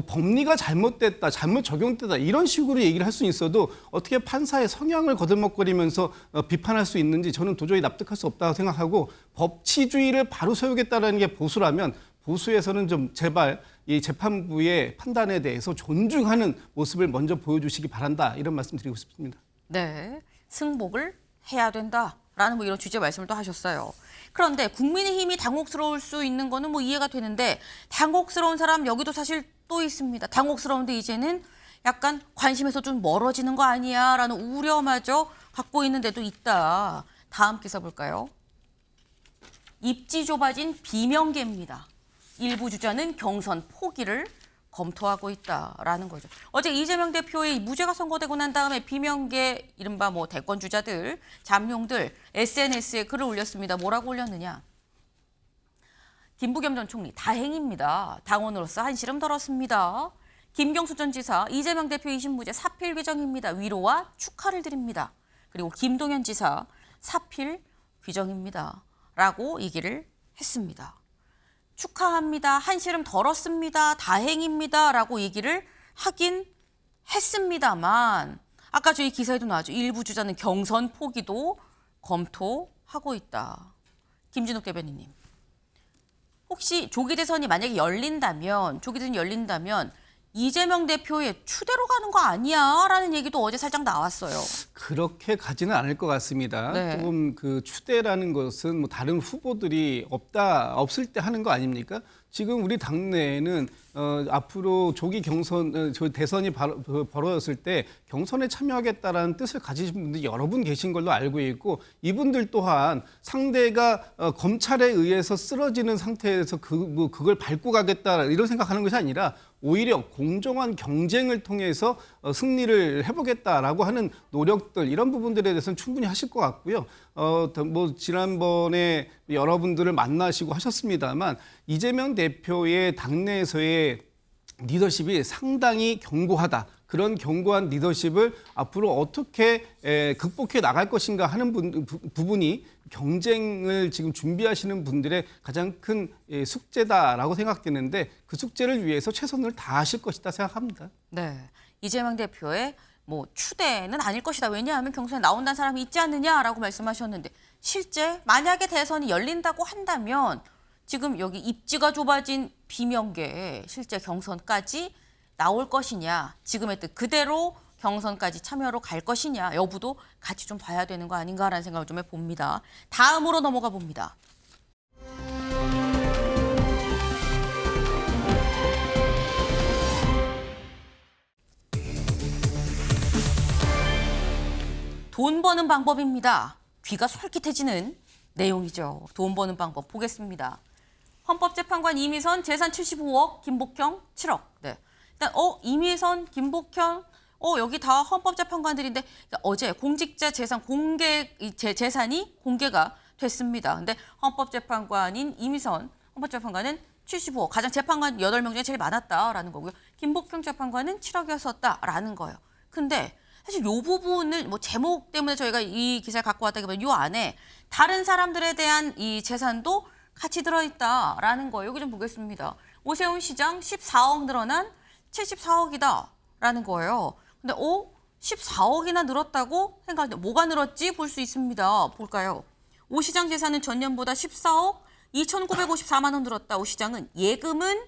법리가 잘못됐다, 잘못 적용됐다 이런 식으로 얘기를 할 수 있어도 어떻게 판사의 성향을 거들먹거리면서 비판할 수 있는지 저는 도저히 납득할 수 없다고 생각하고 법치주의를 바로 세우겠다라는 게 보수라면 보수에서는 좀 제발 이 재판부의 판단에 대해서 존중하는 모습을 먼저 보여주시기 바란다 이런 말씀 드리고 싶습니다. 네, 승복을 해야 된다라는 이런 주제 말씀을 또 하셨어요. 그런데 국민의힘이 당혹스러울 수 있는 거는 이해가 되는데 당혹스러운 사람 여기도 사실 또 있습니다. 당혹스러운데 이제는 약간 관심에서 좀 멀어지는 거 아니야라는 우려마저 갖고 있는 데도 있다. 다음 기사 볼까요? 입지 좁아진 비명계입니다. 일부 주자는 경선 포기를 검토하고 있다라는 거죠. 어제 이재명 대표의 무죄가 선고되고 난 다음에 비명계 이른바 대권 주자들, 잠룡들 SNS에 글을 올렸습니다. 뭐라고 올렸느냐? 김부겸 전 총리 다행입니다. 당원으로서 한시름 덜었습니다. 김경수 전 지사 이재명 대표 2심 무죄 사필 규정입니다. 위로와 축하를 드립니다. 그리고 김동연 지사 사필 규정입니다. 라고 얘기를 했습니다. 축하합니다. 한시름 덜었습니다. 다행입니다. 라고 얘기를 하긴 했습니다만 아까 저희 기사에도 나왔죠. 일부 주자는 경선 포기도 검토하고 있다. 김진욱 대변인님. 혹시 조기 대선이 만약에 열린다면 이재명 대표의 추대로 가는 거 아니야? 라는 얘기도 어제 살짝 나왔어요. 그렇게 가지는 않을 것 같습니다. 네. 조금 추대라는 것은 다른 후보들이 없을 때 하는 거 아닙니까? 지금 우리 당내에는 앞으로 조기 경선, 대선이 벌어졌을 때 경선에 참여하겠다라는 뜻을 가지신 분들이 여러 분 계신 걸로 알고 있고 이분들 또한 상대가 검찰에 의해서 쓰러지는 상태에서 그걸 밟고 가겠다 이런 생각하는 것이 아니라 오히려 공정한 경쟁을 통해서 승리를 해보겠다라고 하는 노력들 이런 부분들에 대해서는 충분히 하실 것 같고요. 지난번에 여러분들을 만나시고 하셨습니다만 이재명 대표의 당내에서의 리더십이 상당히 견고하다. 그런 견고한 리더십을 앞으로 어떻게 극복해 나갈 것인가 하는 부분이 경쟁을 지금 준비하시는 분들의 가장 큰 숙제다라고 생각되는데 그 숙제를 위해서 최선을 다하실 것이다 생각합니다. 네, 이재명 대표의 추대는 아닐 것이다. 왜냐하면 경선에 나온다는 사람이 있지 않느냐라고 말씀하셨는데 실제 만약에 대선이 열린다고 한다면 지금 여기 입지가 좁아진 비명계에 실제 경선까지 나올 것이냐, 지금의 뜻 그대로 경선까지 참여로 갈 것이냐 여부도 같이 좀 봐야 되는 거 아닌가라는 생각을 좀 해봅니다. 다음으로 넘어가 봅니다. 돈 버는 방법입니다. 귀가 솔깃해지는 내용이죠. 돈 버는 방법 보겠습니다. 헌법재판관 이미선 재산 75억, 김복형 7억. 네. 일단 이미선, 김복형 여기 다 헌법재판관들인데 어제 공직자 재산 재산이 공개가 됐습니다. 근데 헌법재판관인 이미선 헌법재판관은 75억, 가장 재판관 8명 중에 제일 많았다라는 거고요. 김복형 재판관은 7억이었었다라는 거예요. 근데 사실 이 부분을 제목 때문에 저희가 이 기사를 갖고 왔다기보다 이 안에 다른 사람들에 대한 이 재산도 같이 들어있다라는 거예요. 여기 좀 보겠습니다. 오세훈 시장 14억 늘어난 74억이다라는 거예요. 근데 14억이나 늘었다고 생각하는데 뭐가 늘었지 볼 수 있습니다. 볼까요? 오 시장 재산은 전년보다 14억 2,954만 원 늘었다. 오 시장은 예금은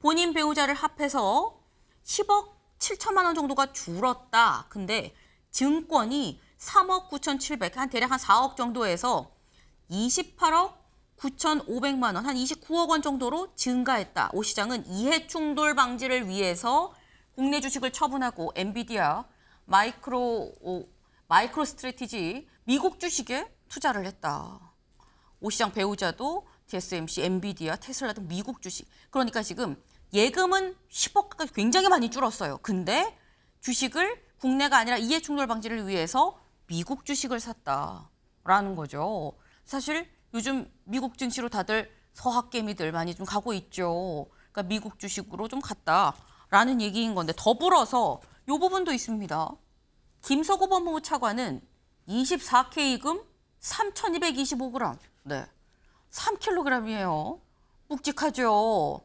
본인 배우자를 합해서 10억 7천만 원 정도가 줄었다. 근데 증권이 3억 9,700, 대략 한 4억 정도에서 28억 9,500만 원, 한 29억 원 정도로 증가했다. 오 시장은 이해 충돌 방지를 위해서 국내 주식을 처분하고 엔비디아, 마이크로 스트래티지, 미국 주식에 투자를 했다. 오시장 배우자도 TSMC, 엔비디아, 테슬라 등 미국 주식. 그러니까 지금 예금은 10억 가까이 굉장히 많이 줄었어요. 근데 주식을 국내가 아니라 이해충돌 방지를 위해서 미국 주식을 샀다라는 거죠. 사실 요즘 미국 증시로 다들 서학개미들 많이 좀 가고 있죠. 그러니까 미국 주식으로 좀 갔다라는 얘기인 건데 더불어서 이 부분도 있습니다. 김서구 법무부 차관은 24K금 3,225g. 네. 3kg이에요. 묵직하죠.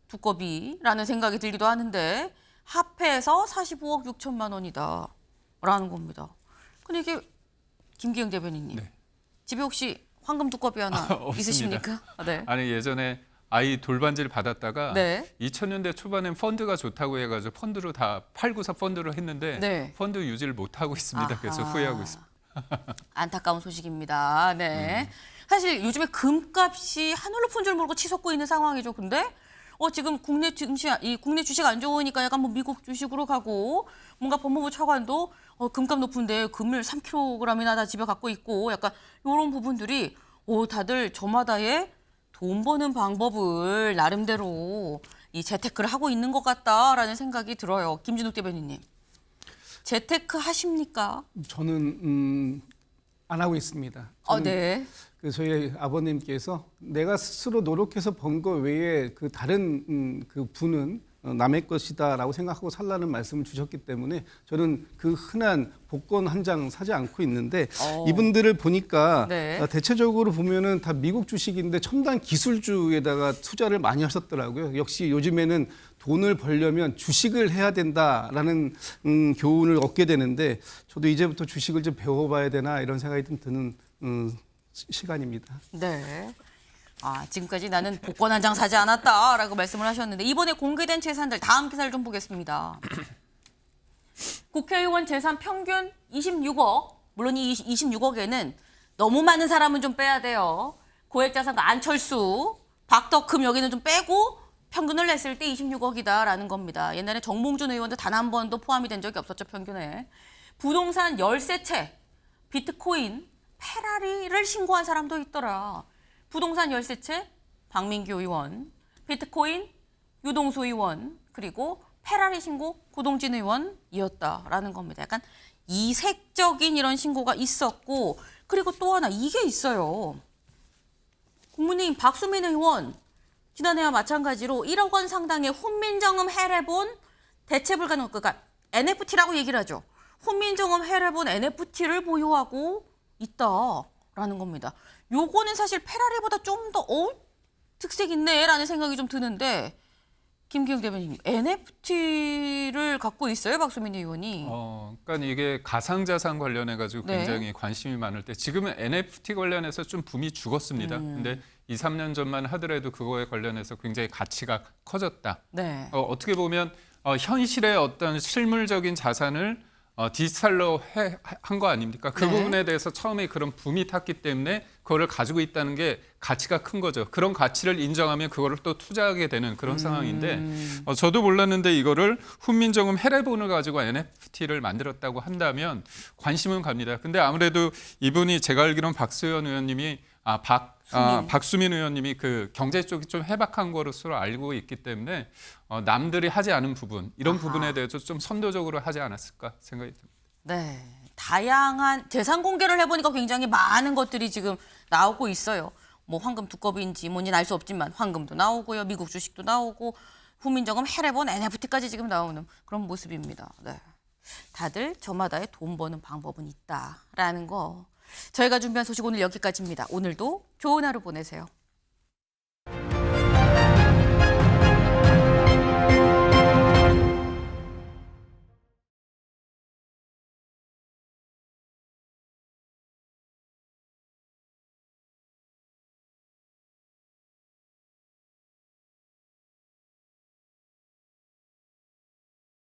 두꺼비라는 생각이 들기도 하는데 합해서 45억 6천만 원이다라는 겁니다. 근데 이게 김기영 대변인님, 네. 집에 혹시 황금 두꺼비 하나 있으십니까? 네. 아니 예전에 아이 돌반지를 받았다가 네. 2000년대 초반엔 펀드가 좋다고 해가지고 펀드로 다 팔고서 펀드로 했는데 네. 펀드 유지를 못 하고 있습니다. 아하. 그래서 후회하고 있습니다. 안타까운 소식입니다. 네. 사실 요즘에 금값이 하늘로 푼 줄 모르고 치솟고 있는 상황이죠. 근데 지금 국내 주식 안 좋으니까 약간 뭐 미국 주식으로 가고 뭔가 법무부 차관도 금값 높은데 금을 3kg이나 다 집에 갖고 있고 약간 이런 부분들이 다들 저마다의 돈 버는 방법을 나름대로 이 재테크를 하고 있는 것 같다라는 생각이 들어요. 김진욱 대변인님. 재테크 하십니까? 저는 안 하고 있습니다. 네. 저희 아버님께서 내가 스스로 노력해서 번 거 외에 그 다른 그 부는 남의 것이다라고 생각하고 살라는 말씀을 주셨기 때문에 저는 그 흔한 복권 한 장 사지 않고 있는데 이분들을 보니까 네. 대체적으로 보면은 다 미국 주식인데 첨단 기술주에다가 투자를 많이 하셨더라고요. 역시 요즘에는 돈을 벌려면 주식을 해야 된다라는 교훈을 얻게 되는데 저도 이제부터 주식을 좀 배워봐야 되나 이런 생각이 좀 드는 시간입니다. 네. 지금까지 나는 복권 한 장 사지 않았다라고 말씀을 하셨는데 이번에 공개된 재산들 다음 기사를 좀 보겠습니다. 국회의원 재산 평균 26억. 물론 이 26억에는 너무 많은 사람은 좀 빼야 돼요. 고액자산가 안철수, 박덕흠 여기는 좀 빼고 평균을 냈을 때 26억이다라는 겁니다. 옛날에 정몽준 의원도 단 한 번도 포함이 된 적이 없었죠, 평균에. 부동산 열세 채, 비트코인, 페라리를 신고한 사람도 있더라. 부동산 열세 채, 박민규 의원, 비트코인, 유동수 의원, 그리고 페라리 신고 고동진 의원이었다라는 겁니다. 약간 이색적인 이런 신고가 있었고 그리고 또 하나 이게 있어요. 국민의힘 박수민 의원 지난해와 마찬가지로 1억 원 상당의 훈민정음 해례본 대체 불가능 그러니까 NFT라고 얘기를 하죠. 훈민정음 해례본 NFT를 보유하고 있다라는 겁니다. 요거는 사실 페라리보다 좀 더 특색 있네라는 생각이 좀 드는데 김기영 대변인님 NFT를 갖고 있어요 박수민 의원이? 그러니까 이게 가상자산 관련해 가지고 네. 굉장히 관심이 많을 때 지금은 NFT 관련해서 좀 붐이 죽었습니다. 근데 2, 3년 전만 하더라도 그거에 관련해서 굉장히 가치가 커졌다. 네. 어떻게 보면 현실의 어떤 실물적인 자산을 디지털로 한 거 아닙니까? 그 네. 부분에 대해서 처음에 그런 붐이 탔기 때문에 그거를 가지고 있다는 게 가치가 큰 거죠. 그런 가치를 인정하면 그거를 또 투자하게 되는 그런 상황인데 저도 몰랐는데 이거를 훈민정음 해례본을 가지고 NFT를 만들었다고 한다면 관심은 갑니다. 근데 아무래도 이분이 제가 알기로는 박수현 의원님이 박수민 의원님이 그 경제 쪽이 좀 해박한 것으로 알고 있기 때문에 남들이 하지 않은 부분 이런 부분에 대해서 좀 선도적으로 하지 않았을까 생각이 듭니다. 네, 다양한 재산 공개를 해보니까 굉장히 많은 것들이 지금 나오고 있어요. 뭐 황금 두꺼비인지 뭔지는 알 수 없지만 황금도 나오고요, 미국 주식도 나오고 훈민정음 해례본 NFT까지 지금 나오는 그런 모습입니다. 네, 다들 저마다의 돈 버는 방법은 있다라는 거. 저희가 준비한 소식 오늘 여기까지입니다. 오늘도 좋은 하루 보내세요.